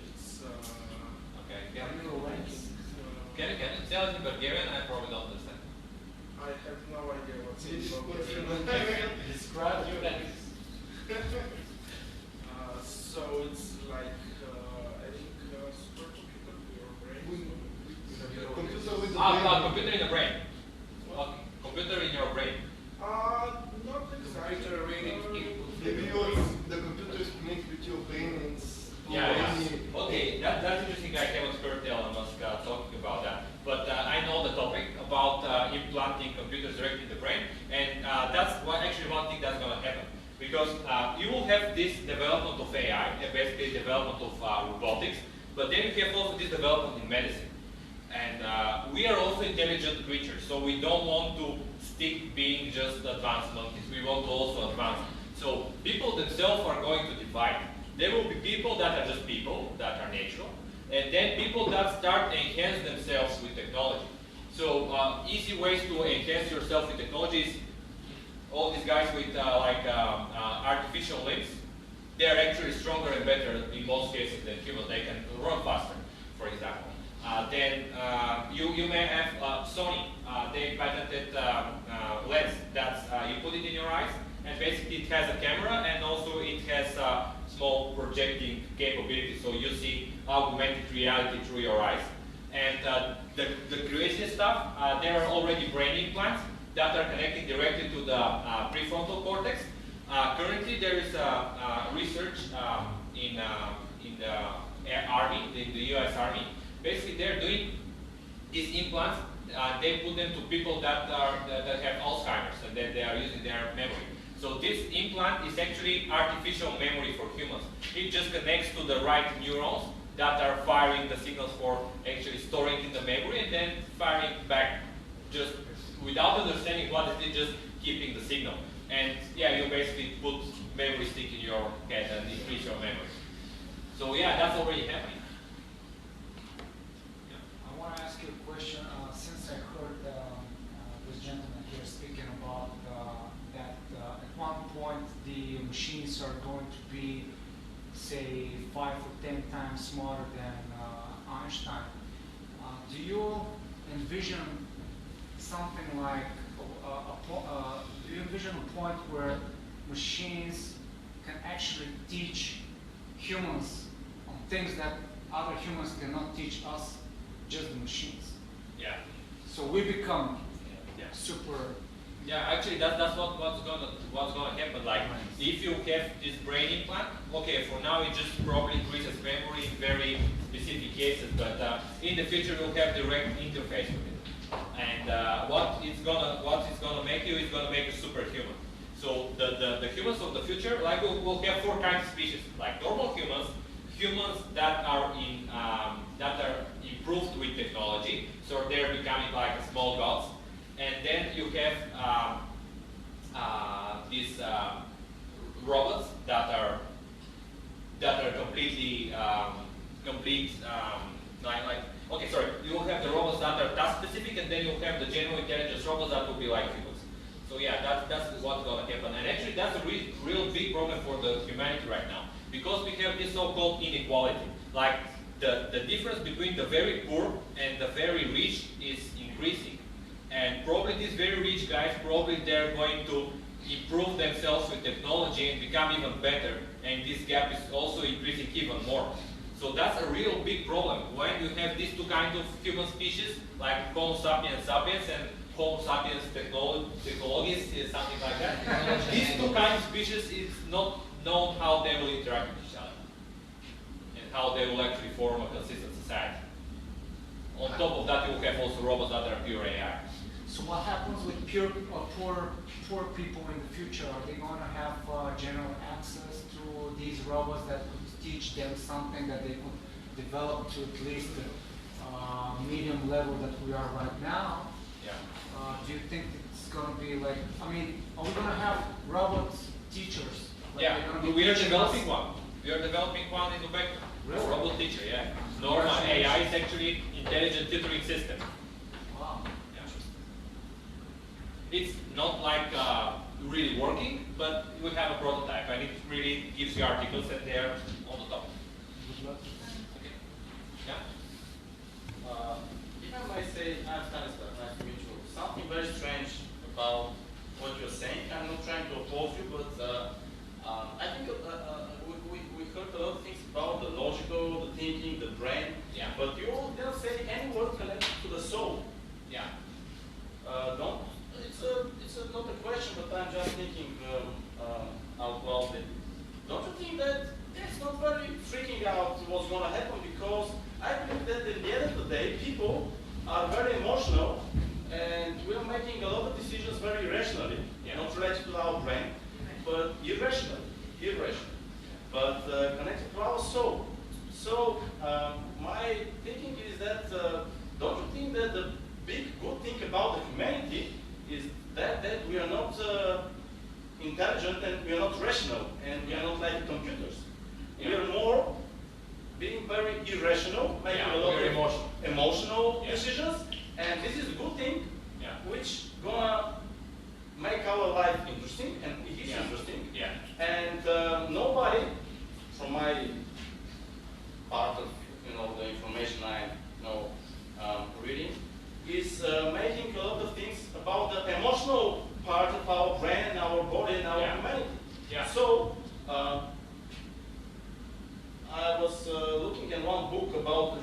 S5: It's,
S2: Okay. Can you tell us in Bulgarian? I probably don't understand.
S5: I have no idea what's it
S3: Describe your
S5: so it's like adding supercomputer to your brain.
S6: Computer with the
S2: Computer in the brain.
S5: What?
S2: Computer in your brain.
S5: Not exactly.
S6: Maybe the computer is connected with your brain and it's
S2: Yeah. Okay, that's interesting. I haven't heard Elon Musk talking about that. But I know the topic about AI, and basically development of robotics. But then you have also this development in medicine. And we are also intelligent creatures, so we don't want to stick being just advanced monkeys. We want to also advance. So people themselves are going to divide. There will be people that are just people, that are natural, and then people that start enhance themselves with technology. So easy ways to enhance yourself with technology is all these guys with artificial limbs. They are actually stronger and better in most cases than humans. They can run faster, for example. Then you may have Sony. They patented lens that you put it in your eyes, and basically it has a camera, and also it has small projecting capability, so you see augmented reality through your eyes. And the craziest stuff, there are already brain implants that are connecting directly to the prefrontal cortex. Currently, there is research in the Army, in the U.S. Army. Basically, they're doing these implants. They put them to people that have Alzheimer's, and that they are using their memory. So this implant is actually artificial memory for humans. It just connects to the right neurons that are firing the signals for actually storing in the memory and then firing back just without understanding what it is, just keeping the signal. And yeah, you basically put memory stick in your head and increase your memory. So yeah, that's already happening.
S7: I want to ask you a question. Since I heard this gentleman here speaking about that at one point the machines are going to be, say, 5 or 10 times smarter than Einstein, do you envision something like do you envision a point where machines can actually teach humans on things that other humans cannot teach us, just the machines?
S2: Yeah.
S7: So we become
S2: Yeah.
S7: super.
S2: Yeah, actually, that's what's gonna happen. Like, if you have this brain implant, okay, for now it just probably increases memory in very specific cases, but in the future you'll have direct interface with it. And what it's gonna make you is gonna make you superhuman. So the humans of the future, like we'll have 4 kinds of species, like normal humans, humans that are improved with technology, so they're becoming like small gods. And then you have these robots that are completely okay, sorry. You have the robots that are task specific, and then you have the general intelligence robots that will be like humans. So yeah, that's what's gonna happen. And actually, that's a real big problem for the humanity right now, because we have this so-called inequality. Like the difference between the very poor and the very rich is increasing. And probably these very rich guys, probably they're going to improve themselves with technology and become even better. And this gap is also increasing even more. So that's a real big problem. When you have these 2 kinds of human species, like Homo sapiens sapiens and Homo sapiens technologies, something like that. These 2 kinds of species, it's not known how they will interact with each other and how they will actually form a consistent society. On top of that, you will have also robots that are pure AI.
S7: So what happens with poor people in the future? Are they going to have general access to these robots that could teach them something that they could develop to at least the medium level that we are right now?
S2: Yeah.
S7: Do you think it's going to be like, I mean, are we going to have robot teachers? Like
S2: Yeah,
S7: they're gonna be
S2: we are
S7: teaching
S2: developing
S7: us?
S2: one. We are developing one in Uzbekistan.
S7: Really?
S2: A robot teacher, yeah. Norma AI is actually intelligent tutoring system.
S7: Wow.
S2: Yeah. It's not like really working, but we have a prototype, and it really gives you articles and they're on the top.
S7: Good luck.
S2: Okay. Yeah.
S3: If I might say, I'm Stanislav, nice to meet you. Something very strange about what you're saying. I'm not trying to oppose you, but I think we heard a lot of things about the logical, the thinking, the brain.
S2: Yeah.
S3: But you didn't say any word connected to the soul.
S2: Yeah.
S3: Don't. It's not a question, but I'm just thinking out loud. Don't you think that it's not very freaking out what's going to happen? Because I believe that at the end of the day, people are very emotional, and we are making a lot of decisions very irrationally,
S2: Yeah.
S3: not related to our brain, but irrationally. but connected to our soul. So my thinking is that don't you think that the big good thing about the humanity is that we are not intelligent and we are not rational and we are not like computers. We are more being very irrational, making a lot of emotional decisions, and this is a good thing, which gonna make our life interesting, and it is interesting. And nobody, from my part of the information I know reading, is making a lot of things about the emotional part of our brain and our body and our humanity. So I was looking at one book about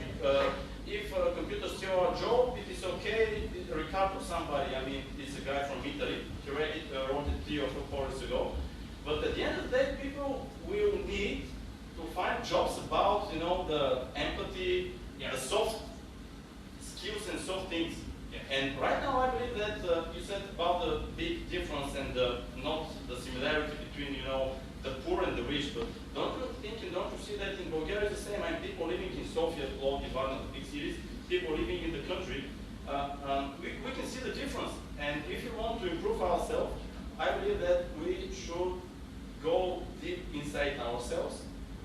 S3: if a computer steals our job, it is okay. Ricardo, somebody, I mean, it's a guy from Italy. He wrote it 3 or 4 years ago. But at the end of the day, people will need to find jobs about, the empathy, the soft skills and soft things. And right now, I believe that you said about the big difference and not the similarity between, the poor and the rich. But don't you think and don't you see that in Bulgaria is the same? I mean, people living in Sofia, one of the big cities, people living in the country, we can see the difference. And if you want to improve ourselves, I believe that we should go deep inside ourselves,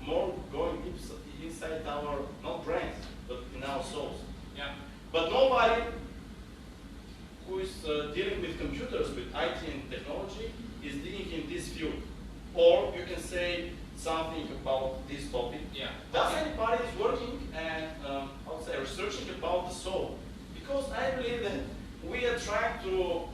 S3: more going deep inside our, not brains, but in our souls. But nobody who is dealing with computers, with IT and technology, is dealing in this field. Or you can say something about this topic. Does anybody is working and I would say researching about the soul? Because I believe that we are trying to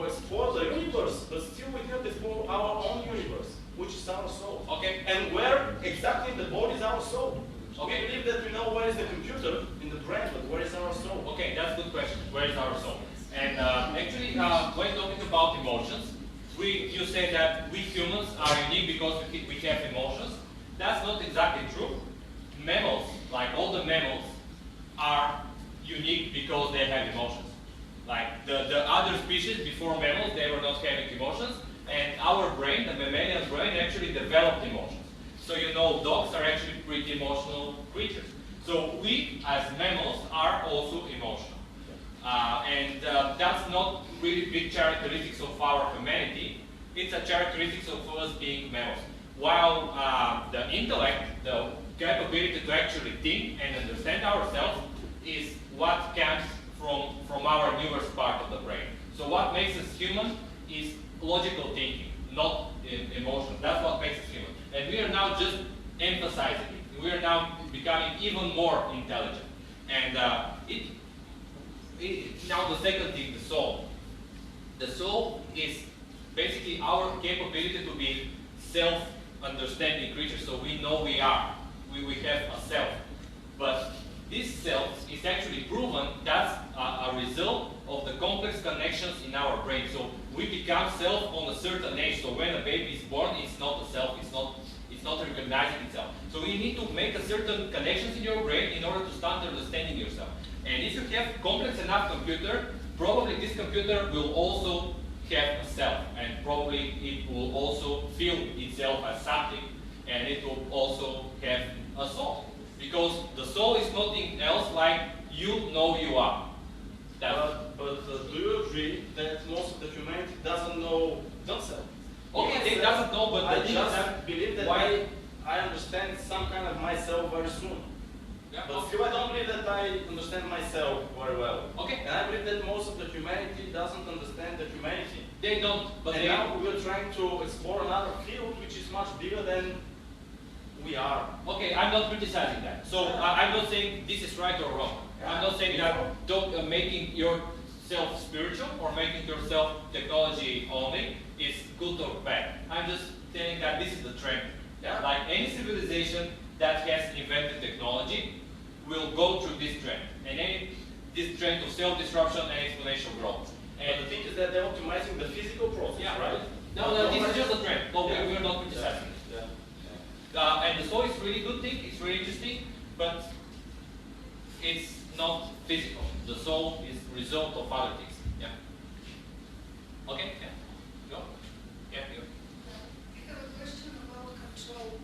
S3: explore the universe, but still we cannot explore our own universe, which is our soul. And where exactly in the body is our soul? We believe that we know where is the computer in the brain, but where is our soul?
S2: Okay, that's a good question. Where is our soul? And actually, when talking about emotions, you say that we humans are unique because we have emotions. That's not exactly true. Mammals, like all the mammals, are unique because they have emotions. Like the other species before mammals, they were not having emotions, and our brain, the mammalian brain, actually developed emotions. So dogs are actually pretty emotional creatures. So we, as mammals, are also emotional. And that's not really big characteristics of our humanity. It's a characteristics of us being mammals. While the intellect, the capability to actually think and understand ourselves, is what comes from our newest part of the brain. So what makes us human is logical thinking, not emotion. That's what makes us human. And we are now just emphasizing it. We are now becoming even more intelligent. And now the second thing, the soul. The soul is basically our capability to be self-understanding creatures. So we know we are. We have a self. But this self is actually proven that's a result of the complex connections in our brain. So we become self on a certain age. So when a baby is born, it's not a self. It's not recognizing itself. So you need to make a certain connections in your brain in order to start understanding yourself. And if you have complex enough computer, probably this computer will also have a self, and probably it will also feel itself as something, and it will also have a soul. Because the soul is nothing else like you know you are.
S3: But do you agree that most of the humanity doesn't know themselves?
S2: Okay, they doesn't know, but
S3: I just believe that I understand some kind of myself very soon. But still I don't believe that I understand myself very well. And I believe that most of the humanity doesn't understand the humanity.
S2: They don't, but
S3: and now we're trying to explore another field which is much bigger than we are.
S2: Okay, I'm not criticizing that. So I'm not saying this is right or wrong. I'm not saying that making yourself spiritual or making yourself technology only is good or bad. I'm just saying that this is the trend. Like any civilization that has invented technology will go through this trend. And this trend of self-disruption and exponential growth.
S3: And the thing is that they're optimizing the physical process, right?
S2: No, this is just a trend. No, we're not criticizing it. And the soul is really good thing, it's really interesting, but it's not physical. The soul is result of other things. Okay? Go?
S8: I have a question about control.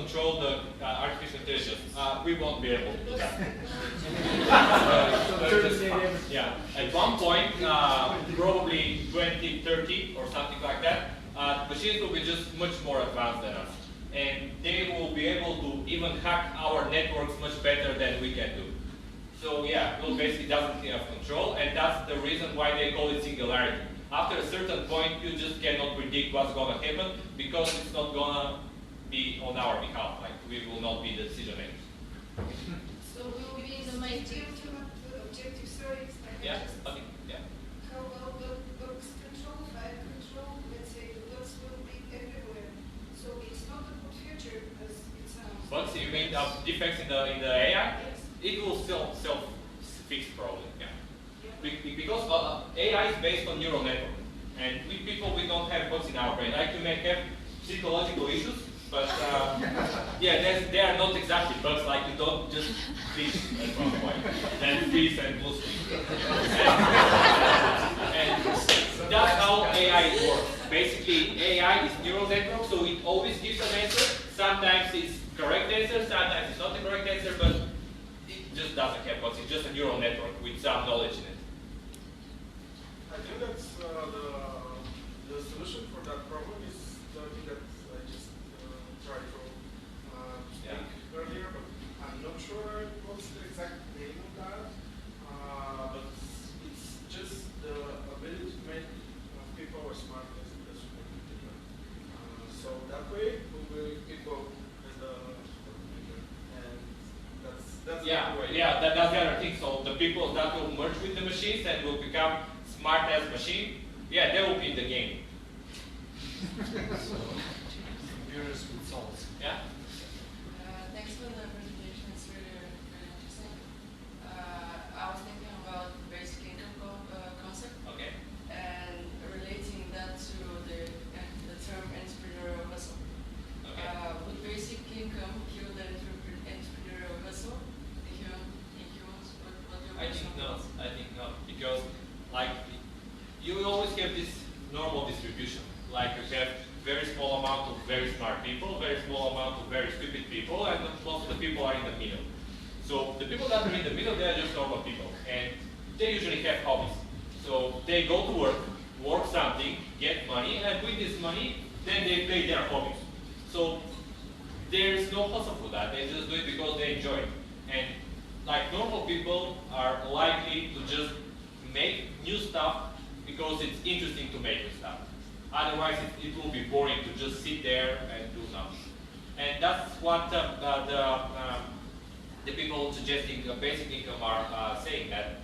S2: control the artificial intelligence. We won't be able to do that. Yeah, at one point, probably 2030 or something like that, machines will be just much more advanced than us. And they will be able to even hack our networks much better than we can do. So yeah, well, basically doesn't have control, and that's the reason why they call it singularity. After a certain point, you just cannot predict what's going to happen because it's not going to be on our behalf. Like, we will not be the decision makers.
S1: So we will be in the matrix.
S8: Objective, sorry,
S2: Yeah, okay, yeah.
S8: how about the bugs control, file control, let's say the bugs will be everywhere. So it's not a good future as it sounds.
S2: Bugs, you mean defects in the AI?
S8: Yes.
S2: It will self-fix probably, yeah. Because AI is based on neural network. And we people, we don't have bugs in our brain. Like, you may have psychological issues, but yeah, they are not exactly bugs. Like, you don't just fish at one point, then freeze and lose. And that's how AI works. Basically, AI is neural network, so it always gives an answer. Sometimes it's correct answer, sometimes it's not the correct answer, but it just doesn't have bugs. It's just a neural network with some knowledge in it.
S5: I think that's the solution for that problem is the thing that I just tried to speak earlier, but I'm not sure what's the exact name of that. But it's just the ability to make people as smart as we can. So that way, we will people as the and that's
S2: Yeah,
S5: the way.
S2: yeah, that's the other thing. So the people that will merge with the machines and will become smart as machine, yeah, they will be in the game.
S7: So, computers with souls.
S2: Yeah.
S9: Thanks for the presentation. It's really, really interesting. I was thinking about the basic income concept
S2: Okay.
S9: and relating that to the term entrepreneurial hustle.
S2: Okay.
S9: Would basic income kill the entrepreneurial hustle in humans? What do you
S2: I think no.
S9: thoughts?
S2: I think not, because like you will always have this normal distribution. Like, you have very small amount of very smart people, very small amount of very stupid people, and most of the people are in the middle. So the people that are in the middle, they are just normal people, and they usually have hobbies. So they go to work something, get money, and with this money, then they pay their hobbies. So there is no hustle for that. They just do it because they enjoy it. And like, normal people are likely to just make new stuff because it's interesting to make new stuff. Otherwise, it will be boring to just sit there and do nothing. And that's what the people suggesting basic income are saying, that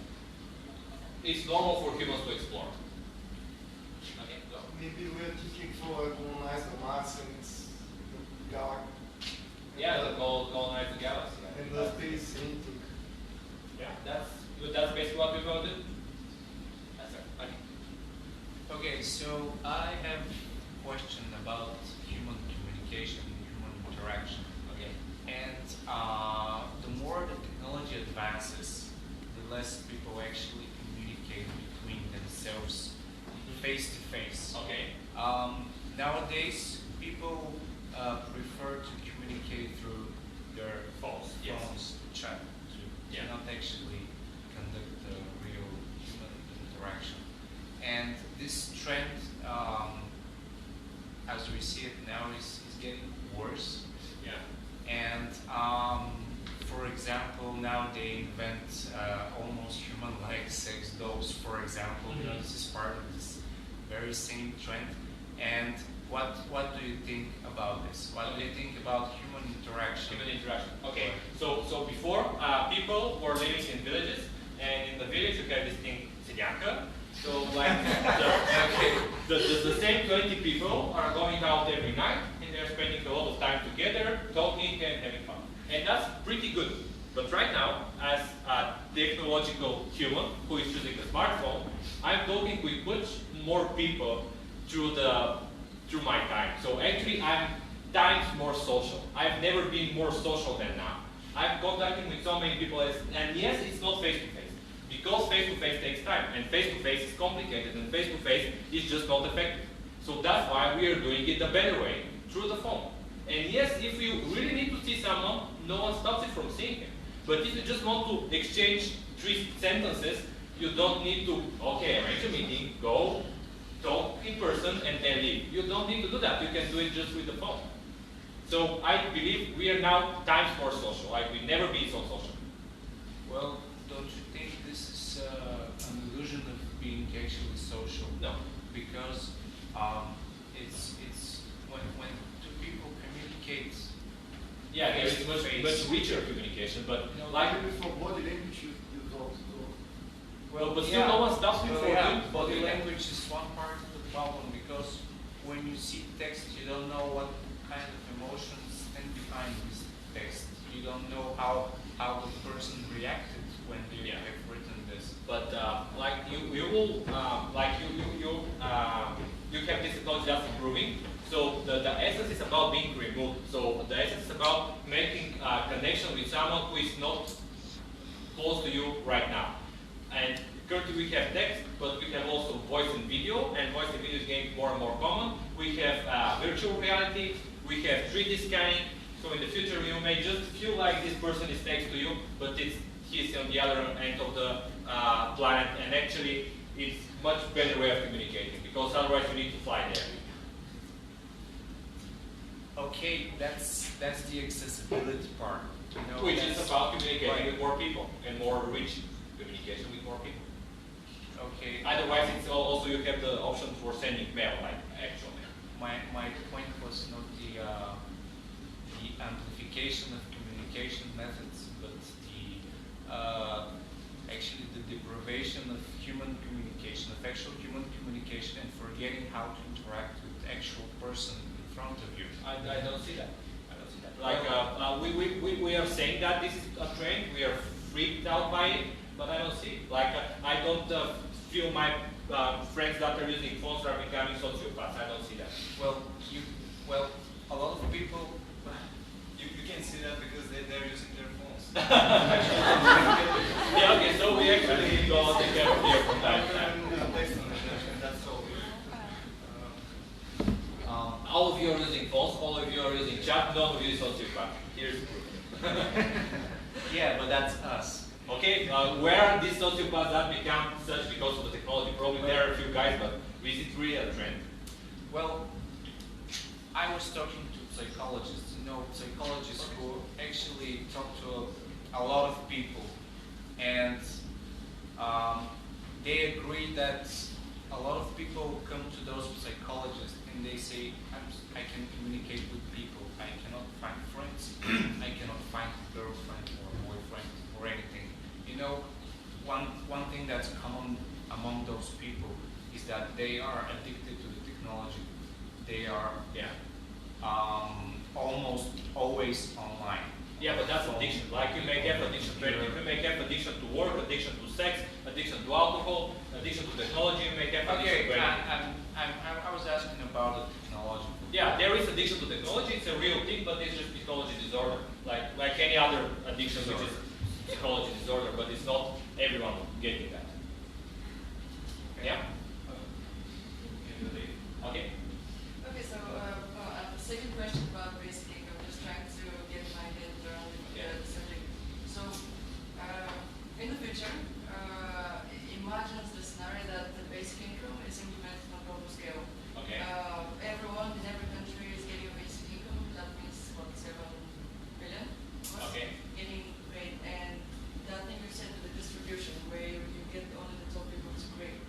S2: it's normal for humans to explore. Okay, go.
S6: Maybe we're thinking for colonize the Mars and the galaxy.
S2: Yeah, the colonize the galaxy.
S6: And the space anything.
S2: Yeah, that's basically what we're going to do. That's it. Okay.
S10: Okay, so I have a question about human communication, human interaction.
S2: Okay.
S10: And the more the technology advances, the less people actually communicate between themselves face to face.
S2: Okay.
S10: Nowadays, people prefer to communicate through their
S2: Phones, yes.
S10: to chat, to not actually conduct the real human interaction. And this trend, as we see it now, is getting worse.
S2: Yeah.
S10: And for example, now they invent almost human-like sex dolls, for example. You know, this is part of this very same trend. And what do you think about this? What do you think about human interaction?
S2: Human interaction. Okay. So before, people were living in villages, and in the village you have this thing, sedyanka. So like the same 20 people are going out every night, and they're spending a lot of time together, talking and having fun. And that's pretty good. But right now, as a technological human who is using the smartphone, I'm talking with much more people through my time. So actually, I'm times more social. I've never been more social than now. I'm contacting with so many people, and yes, it's not face-to-face. Because face-to-face takes time, and face-to-face is complicated, and face-to-face is just not effective. So that's why we are doing it the better way, through the phone. And yes, if you really need to see someone, no one stops you from seeing him. But if you just want to exchange 3 sentences, you don't need to, okay, arrange a meeting, go, talk in person, and then leave. You don't need to do that. You can do it just with the phone. So I believe we are now times more social. Like we've never been so social.
S10: Well, don't you think this is an illusion of being actually social?
S2: No.
S10: Because it's when two people communicate.
S2: Yeah, there is much richer communication, but like
S6: for body language, you don't.
S2: well, but still no one stops you from doing
S10: body language is one part of the problem, because when you see text, you don't know what kind of emotions stand behind this text. You don't know how the person reacted when you have written this.
S2: But like you will you have this technology just improving. So the essence is about being removed. So the essence is about making a connection with someone who is not close to you right now. And currently we have text, but we have also voice and video, and voice and video is getting more and more common. We have virtual reality, we have 3D scanning. So in the future you may just feel like this person is next to you, but he's on the other end of the planet, and actually it's much better way of communicating, because otherwise you need to fly there.
S10: Okay, that's the accessibility part. You know,
S2: Which is about communicating with more people, and more rich communication with more people.
S10: Okay.
S2: Otherwise, it's also you have the option for sending mail, like actual mail.
S10: My point was not the amplification of communication methods, but actually the deprivation of human communication, of actual human communication, and forgetting how to interact with the actual person in front of you.
S2: I don't see that. I don't see that. Like we are saying that this is a trend. We are freaked out by it, but I don't see it. Like I don't feel my friends that are using phones are becoming sociopaths. I don't see that.
S10: Well, a lot of people.
S11: You can see that because they're using their phones.
S2: Yeah. Okay. So we actually go out and get here from time to time.
S11: That's all.
S2: All of you are using phones. All of you are using chat. None of you is sociopath. Here's proof.
S10: Yeah, but that's us.
S2: Okay, where these sociopaths have become such because of the technology? Probably there are a few guys, but is it really a trend?
S10: Well, I was talking to psychologists, psychologists who actually talk to a lot of people, and they agree that a lot of people come to those psychologists and they say, I can communicate with people, I cannot find friends, I cannot find a girlfriend or boyfriend or anything. You know, one thing that's common among those people is that they are addicted to the technology. They are almost always online.
S2: Yeah, but that's addiction. Like you may have addiction to anything. You may have addiction to work, addiction to sex, addiction to alcohol, addiction to technology. You may have addiction to anything.
S10: I was asking about the technology.
S2: Yeah, there is addiction to technology. It's a real thing, but it's just psychology disorder, like any other addiction, which is psychology disorder. But it's not everyone getting that. Yeah. Okay.
S9: Okay, so the second question about basic income, just trying to get my head around the subject. So, in the future, imagine the scenario that the basic income is implemented on a global scale.
S2: Okay.
S9: Everyone in every country is getting a basic income. That means what, 7 billion?
S2: Okay.
S9: Getting paid, and that thing you said to the distribution, where you get only the top people to great.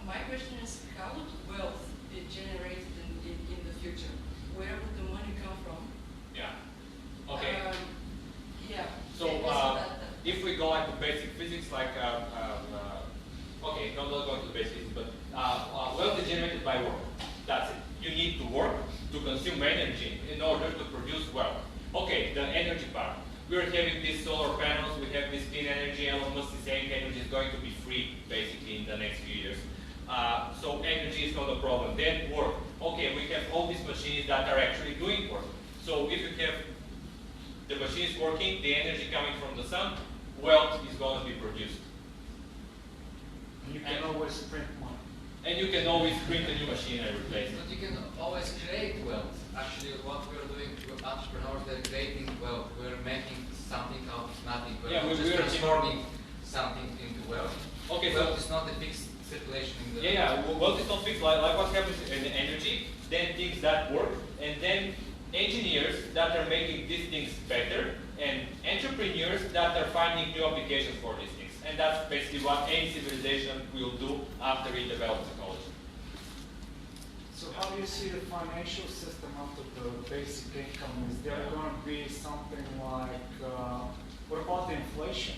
S9: My question is, how would wealth be generated in the future? Where would the money come from?
S2: Yeah. Okay.
S9: Yeah.
S2: So if we go like to basic physics, like okay, not going to the basic physics, but wealth is generated by work. That's it. You need to work to consume energy in order to produce wealth. Okay, the energy part. We're having these solar panels. We have this clean energy. Elon Musk is saying energy is going to be free basically in the next few years. So energy is not a problem. Then work. Okay, we have all these machines that are actually doing work. So if you have the machines working, the energy coming from the sun, wealth is going to be produced.
S7: And you can always print money.
S2: And you can always print a new machine and replace it.
S4: But you can always create wealth. Actually, what we're doing with entrepreneurs, they're creating wealth. We're making something out of nothing. We're just transforming something into wealth.
S2: Okay,
S4: wealth is not a fixed circulation in the...
S2: Wealth is not fixed, like what happens in the energy, then things that work, and then engineers that are making these things better, and entrepreneurs that are finding new applications for these things. And that's basically what any civilization will do after it develops technology.
S7: So how do you see the financial system after the basic income? Is there going to be something like, what about the inflation?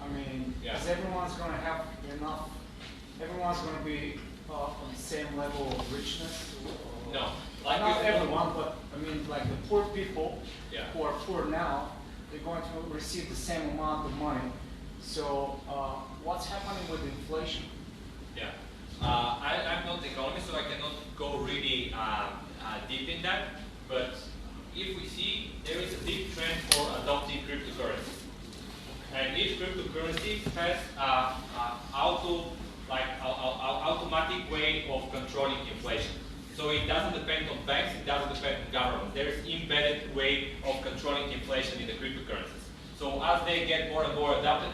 S7: I mean, is everyone's going to have enough, everyone's going to be on the same level of richness?
S2: No.
S7: Like not everyone, but I mean like the poor people who are poor now, they're going to receive the same amount of money. So what's happening with inflation?
S2: Yeah. I'm not an economist, so I cannot go really deep in that. But if we see, there is a big trend for adopting cryptocurrency. And each cryptocurrency has automatic way of controlling inflation. So it doesn't depend on banks, it doesn't depend on government. There is embedded way of controlling inflation in the cryptocurrencies. So as they get more and more adapted,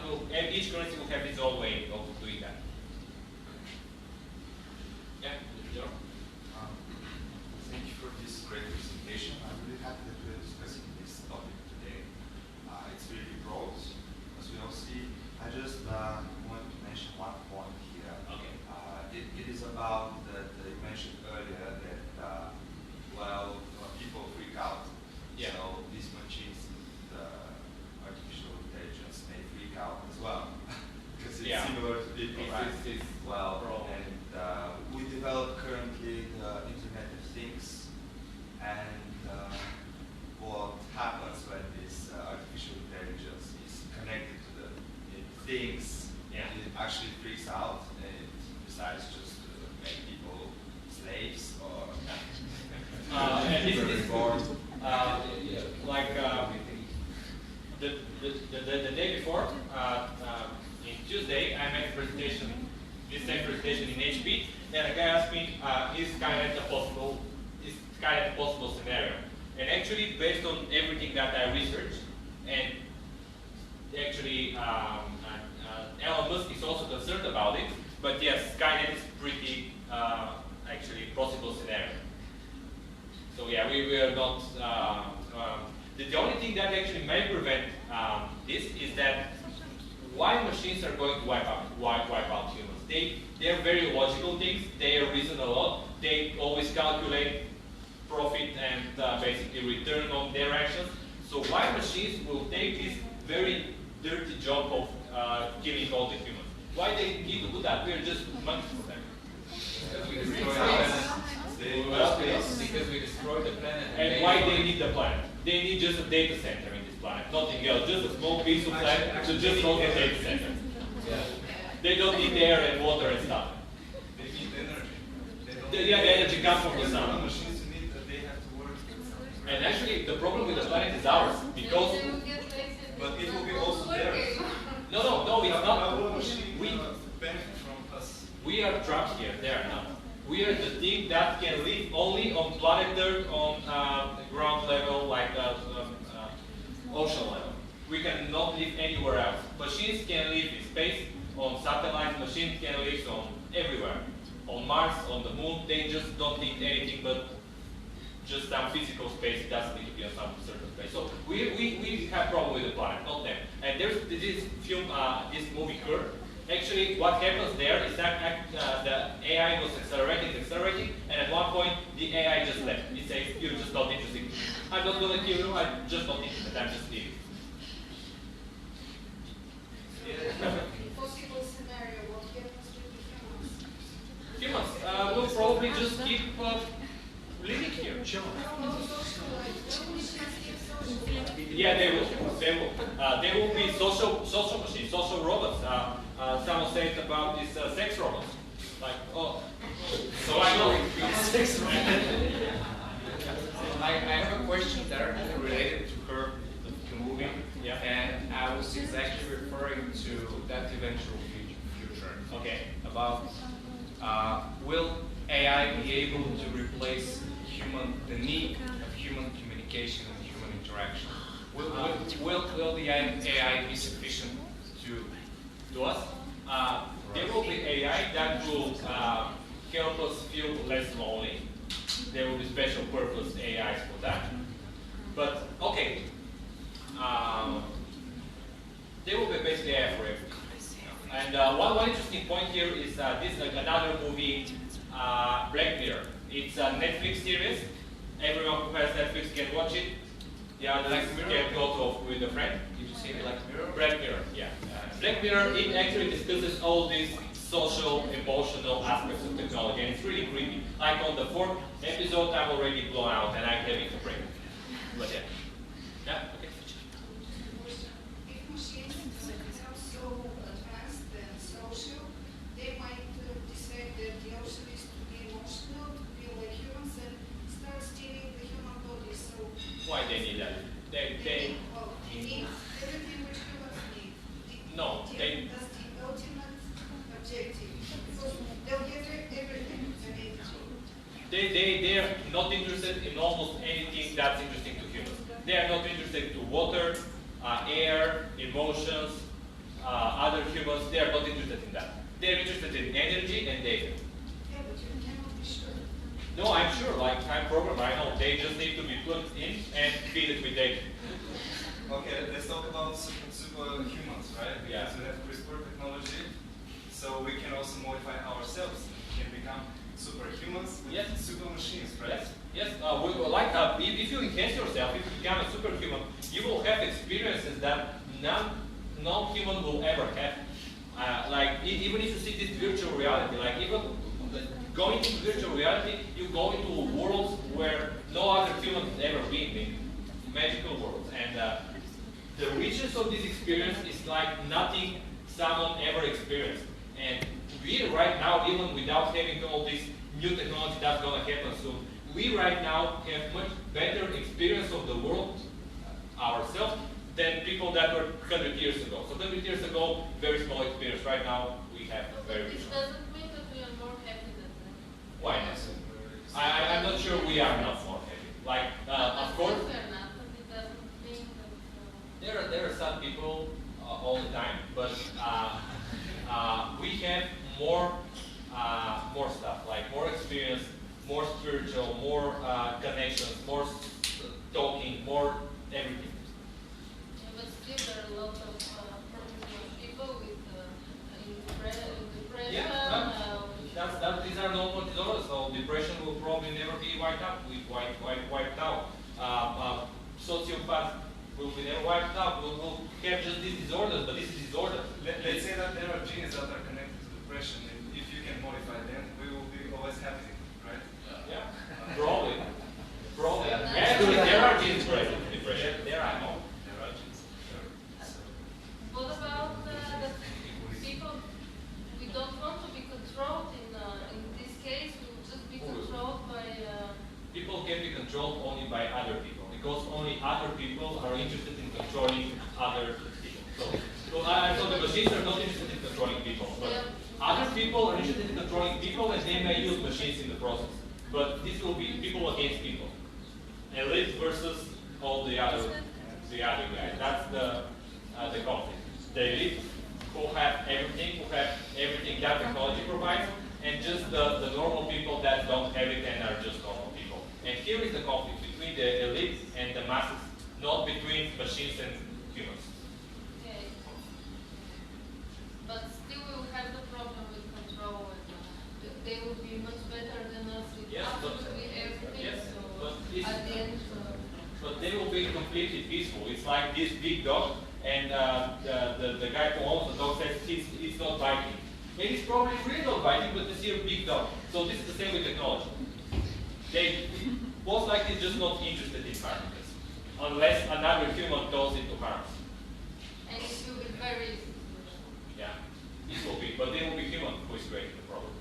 S2: each currency will have its own way of doing that. Yeah, Joe?
S12: Thank you for this great presentation. I'm really happy that we're discussing this topic today. It's really broad, as we all see. I just want to mention one point here.
S2: Okay.
S12: It is about that you mentioned earlier that people freak out.
S2: Yeah.
S12: So these machines, the artificial intelligence, may freak out as well because it's similar to people, right? We develop currently the Internet of Things, and what happens when this artificial intelligence is connected to the things, it actually freaks out and it decides just to make people slaves or
S2: the day before, in Tuesday, I made a presentation, this same presentation in HP, and a guy asked me, is Skynet a possible scenario? And actually, based on everything that I researched, and actually Elon Musk is also concerned about it, but yes, Skynet is pretty actually possible scenario. So yeah, we are not. The only thing that actually may prevent this is that why machines are going to wipe out humans. They are very logical things. They reason a lot. They always calculate profit and basically return on their actions. So why machines will take this very dirty job of killing all the humans? Why they need to do that? We are just monkeys for them.
S4: Because we destroy the planet. Because we destroy the planet.
S2: And why they need the planet? They need just a data center in this planet, nothing else. Just a small piece of land to just hold the data center.
S4: Yeah.
S2: They don't need air and water and stuff.
S11: They need energy.
S2: The energy comes from the sun.
S11: The machines need that they have to work with something.
S2: And actually, the problem with the planet is ours because.
S11: But it will be also theirs.
S2: No, it's not.
S11: How will machine benefit from us?
S2: We are trapped here. They are not. We are the thing that can live only on planet Earth, on ground level, like ocean level. We cannot live anywhere else. Machines can live in space, on satellites. Machines can live on everywhere. On Mars, on the moon, they just don't need anything but just some physical space. It doesn't need to be on some certain space. So we have problem with the planet, not them. And there's this film, this movie Her. Actually, what happens there is that the AI was accelerating, and at one point the AI just left. It says, "You're just not interested. I'm not going to kill you. I'm just not interested. I'm just leaving."
S8: Possible scenario, what happens to the humans?
S2: Humans will probably just keep living here. Yeah, they will. They will be social machines, social robots. Someone said about these sex robots. Like, so I know.
S4: I have a question there related to her, the movie, and I was exactly referring to that eventual future.
S2: Okay.
S4: About will AI be able to replace human
S10: the need of human communication and human interaction. Will the AI be sufficient
S2: to us? There will be AI that will help us feel less lonely. There will be special purpose AIs for that. But okay, there will be basically AI for everything. And one interesting point here is this another movie, Black Mirror. It's a Netflix series. Everyone who has Netflix can watch it. The others can go to with a friend.
S4: Did you say Black Mirror?
S2: Black Mirror, yeah. Black Mirror, it actually discusses all these social, emotional aspects of technology, and it's really creepy. Like on the 4th episode, I'm already blown out, and I'm having a break. But yeah. Yeah, okay.
S8: If machines become so advanced and social, they might decide that the option is to be emotional, to be like humans, and start stealing the human body. So
S2: Why they need that? They
S8: need everything which humans need.
S2: No, they-
S8: That's the ultimate objective. So they'll get everything they need.
S2: They're not interested in almost anything that's interesting to humans. They are not interested to water, air, emotions, other humans. They are not interested in that. They're interested in energy and data.
S8: Yeah, but you cannot be sure.
S2: No, I'm sure, like I'm programmer, I know. They just need to be plugged in and feed it with data.
S12: Okay, let's talk about superhumans, right?
S2: Yeah.
S12: Because we have CRISPR technology, so we can also modify ourselves. We can become superhumans with
S2: Yes.
S12: super machines, right?
S2: Yes. If you enhance yourself, if you become a superhuman, you will have experiences that non-human will ever have. Even if you see this virtual reality, like even going into virtual reality, you go into worlds where no other human has ever been in, magical worlds. And the richness of this experience is like nothing someone ever experienced. And we right now, even without having all this new technology that's going to happen soon, we right now have much better experience of the world ourselves than people that were 100 years ago. So 100 years ago, very small experience. Right now, we have very
S1: But
S2: rich
S1: it
S2: one.
S1: doesn't mean that we are more happy than them.
S2: Why not? I'm not sure we are not more happy. Like, of course,
S1: We are not, but it doesn't mean that.
S2: there are some people all the time, but we have more stuff, like more experience, more spiritual, more connections, more talking, more everything.
S1: Yeah, but still there are a lot of people with depression.
S2: These are normal disorders, so depression will probably never be wiped out. Wiped out. Sociopath will be never wiped out. We'll have just these disorders, but this is disorder.
S12: Let's say that there are genes that are connected to depression, and if you can modify them, we will be always happy, right?
S2: Yeah, probably. Actually, there are genes present in depression. There I know. There are genes.
S1: What about the people? We don't want to be controlled in this case. We will just be controlled by.
S2: People can be controlled only by other people, because only other people are interested in controlling other people. So the machines are not interested in controlling people, but other people are interested in controlling people, and they may use machines in the process. But this will be people against people. Elite versus all the other guys. That's the conflict. The elite who have everything that technology provides, and just the normal people that don't have it and are just normal people. And here is the conflict between the elite and the masses, not between machines and humans.
S1: Okay. But still, we will have the problem with control, and they will be much better than us with
S2: Yes, but-
S1: absolutely everything.
S2: yes,
S1: so
S2: but this-
S1: at the end.
S2: But they will be completely peaceful. It's like this big dog, and the guy who owns the dog says it's not biting. And it's probably really not biting, but it's a big dog. So this is the same with technology. They most likely just not interested in harming us, unless another human tells it to harm us.
S1: And it will be very easy.
S2: Yeah, this will be, but they will be human who is creating the problem.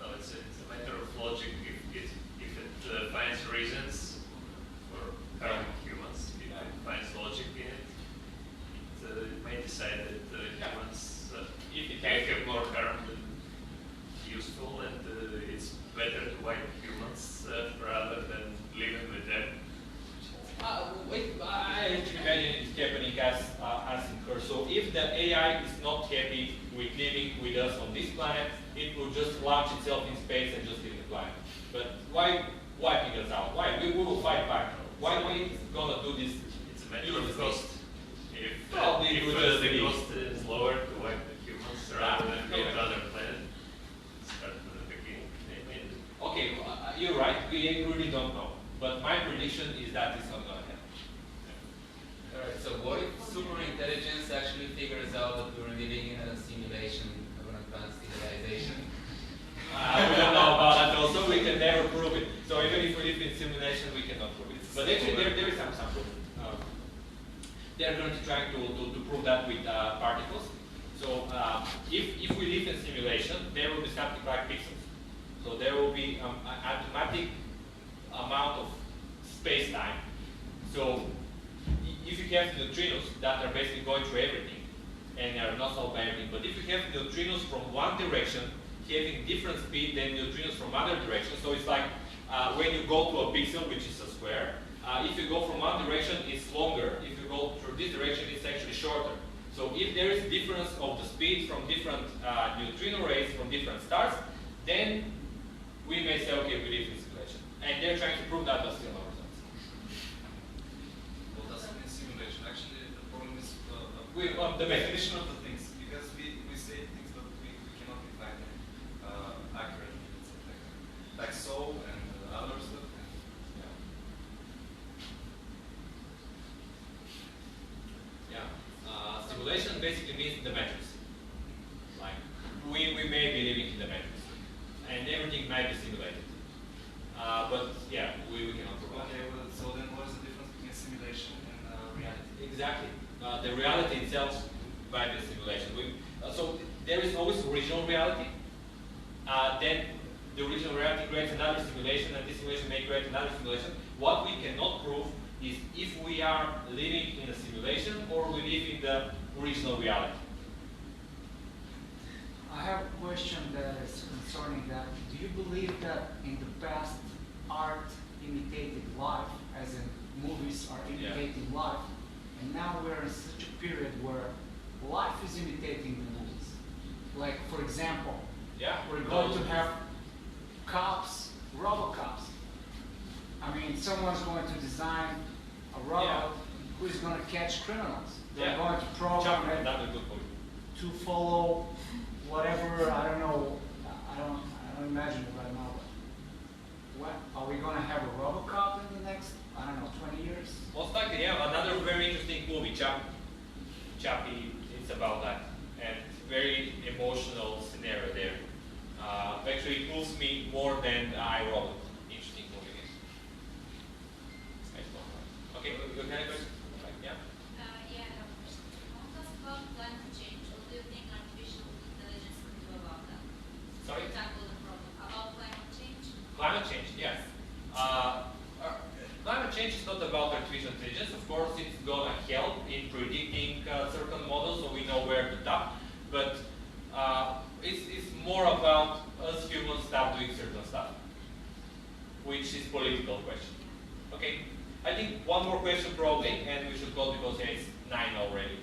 S13: Well, it's a matter of logic. If it finds reasons for harming humans, if it finds logic in it, it may decide that humans can have more harm than useful, and it's better to wipe humans rather
S2: asking her. So if the AI is not happy with living with us on this planet, it will just launch itself in space and just leave the planet. But why wiping us out? Why? We will fight back. Why are we gonna do this?
S13: It's a matter of cost. If
S2: Probably
S13: if the cost is lower to wipe the humans rather than go to other planet, start from the beginning. Maybe.
S2: Okay, you're right. We really don't know. But my prediction is that it's not gonna happen.
S4: Alright, so what if super intelligence actually figures out that we're living in a simulation of an advanced civilization?
S2: We don't know about that also. We can never prove it. So even if we live in simulation, we cannot prove it. But actually, there is some proof. They're going to try to prove that with particles. So if we live in simulation, there will be something like pixels. So there will be an automatic amount of space-time. So if you have neutrinos that are basically going through everything and are not solved by everything, but if you have neutrinos from one direction having different speed than neutrinos from other directions, so it's like when you go to a pixel, which is a square, if you go from one direction, it's longer. If you go through this direction, it's actually shorter. So if there is difference of the speed from different neutrino rays from different stars, then we may say, okay, we live in simulation. And they're trying to prove that, but still no results.
S11: What does it mean simulation? Actually, the problem is
S2: The
S11: definition of the things, because we say things that we cannot define accurately. Like so and other stuff.
S2: Simulation basically means the matrix. Like, we may be living in the matrix. And everything might be simulated. But yeah, we cannot provide.
S11: Okay, well, so then what is the difference between simulation and reality?
S2: Exactly. The reality itself might be simulation. So there is always original reality. Then the original reality creates another simulation, and this simulation may create another simulation. What we cannot prove is if we are living in a simulation or we live in the original reality.
S7: I have a question that is concerning that. Do you believe that in the past art imitated life, as in movies are imitating life, and now we're in such a period where life is imitating the movies? Like, for example, we're going to have cops, robocops. I mean, someone's going to design a robot who is going to catch criminals. They're going to program it to follow whatever, I don't know, I don't imagine it right now. What, are we going to have a RoboCop in the next, I don't know, 20 years?
S2: Most likely, another very interesting movie, Chappie, it's about that. And very emotional scenario there. Actually, it moves me more than I Robot. Interesting movie. Okay, you have a question? Yeah?
S14: Yeah, I have a question. I want to ask about climate change. What do you think artificial intelligence can do about that?
S2: Sorry?
S14: Tackle the problem. About climate change?
S2: Climate change, yes. Climate change is not about artificial intelligence. Of course, it's going to help in predicting certain models so we know where to tap. But it's more about us humans stop doing certain stuff, which is political question. Okay, I think one more question probably, and we should go because it's 9 already.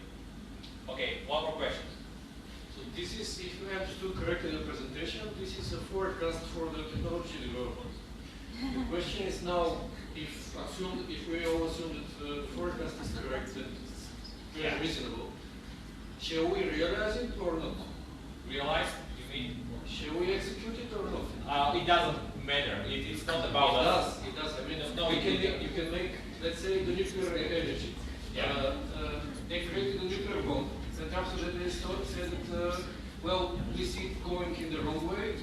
S2: Okay, one more question.
S15: So this is, if you understood correctly the presentation, this is a forecast for the technology development. The question is now, if we all assume that the forecast is correct, that it's very reasonable, shall we realize it or not?
S2: Realize? You mean?
S15: Shall we execute it or not?
S2: It doesn't matter. It's not about us.
S15: It does. I mean,
S2: no,
S15: you can make, let's say, the nuclear energy.
S2: Yeah.
S15: They created a nuclear bomb, and after that they said that, well, we see it going in the wrong way,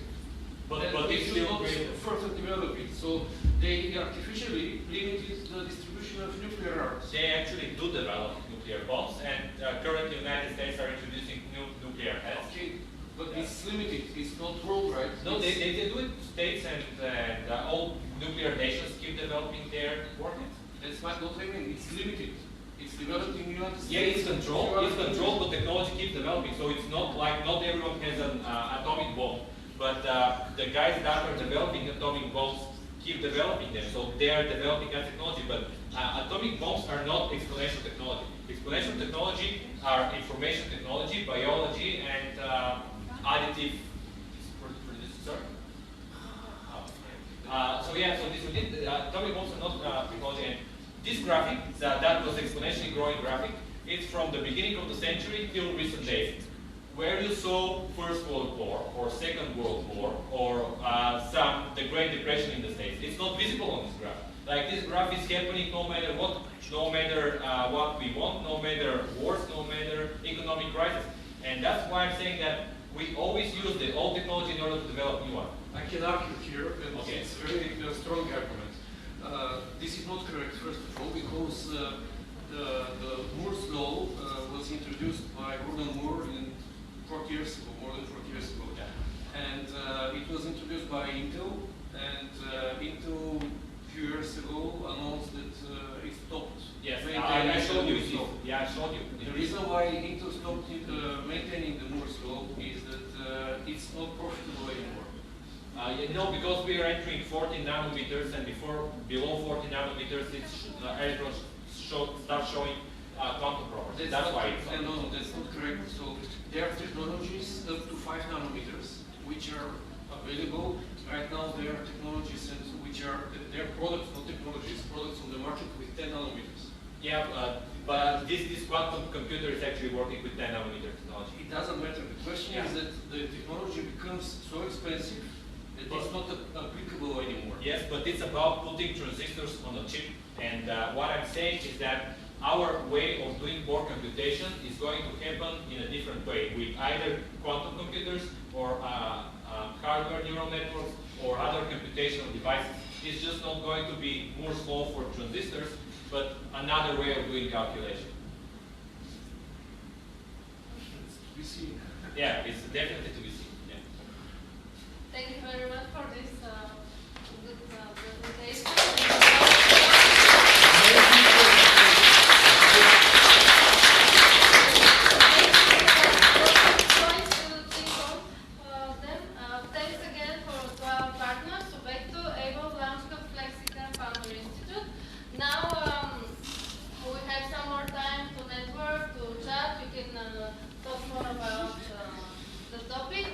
S2: but
S15: we
S2: it's
S15: should
S2: still
S15: not further develop it. So they artificially limited the distribution of nuclear arms.
S2: They actually do develop nuclear bombs, and currently the United States are introducing new nuclear heads.
S15: Okay, but it's limited. It's not worldwide.
S2: No, they do it. States and all nuclear nations keep developing their warheads.
S15: That's what I mean. It's limited. It's developed in the United States.
S2: Yeah, it's controlled. It's controlled, but technology keeps developing. So it's not like not everyone has an atomic bomb, but the guys that are developing atomic bombs keep developing them. So they are developing that technology. But atomic bombs are not exponential technology. exponential technology are information technology, biology, and additive. Sorry. So yeah, so this we did topic also not technology. And this graphic, that was exponentially growing graphic. It's from the beginning of the century till recent days. Where you saw First World War or Second World War or the Great Depression in the States, it's not visible on this graph. Like this graph is happening no matter what, what we want, no matter wars, no matter economic crisis. And that's why I'm saying that we always use the old technology in order to develop new one.
S15: I can argue here, and
S2: okay.
S15: It's a very strong argument. This is not correct, first of all, because the Moore's law was introduced by Gordon Moore in 40 years ago, more than 40 years ago. And it was introduced by Intel, and Intel a few years ago announced that it stopped.
S2: Yes, I showed you. Yeah, I showed you.
S15: The reason why Intel stopped maintaining the Moore's law is that it's not profitable anymore.
S2: No, because we are entering 14 nanometers, and below 14 nanometers, electrons start showing quantum properties. That's why it's
S15: no, that's not correct. So there are technologies up to 5 nanometers which are available. Right now there are technologies which are, they're products, not technologies, products on the market with 10 nanometers.
S2: Yeah, but this quantum computer is actually working with 10 nanometer technology.
S15: It doesn't matter. The question is that the technology becomes so expensive that it's not applicable anymore.
S2: Yes, but it's about putting transistors on a chip. And what I'm saying is that our way of doing more computation is going to happen in a different way with either quantum computers or hardware neural networks or other computational devices. It's just not going to be Moore's law for transistors, but another way of doing calculation.
S15: We see.
S2: Yeah, it's definitely to be seen. Yeah.
S1: Thank you very much for this good presentation. Thanks again to our partners, Now we have some more time to network, to chat. We can talk more about the topic.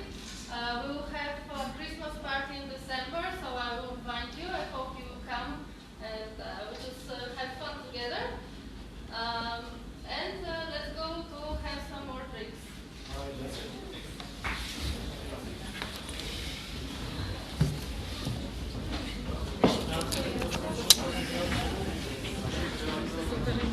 S1: We will have a Christmas party in December, so I will invite you. I hope you will come and we just have fun together. And let's go to have some more drinks.
S15: All right, that's it.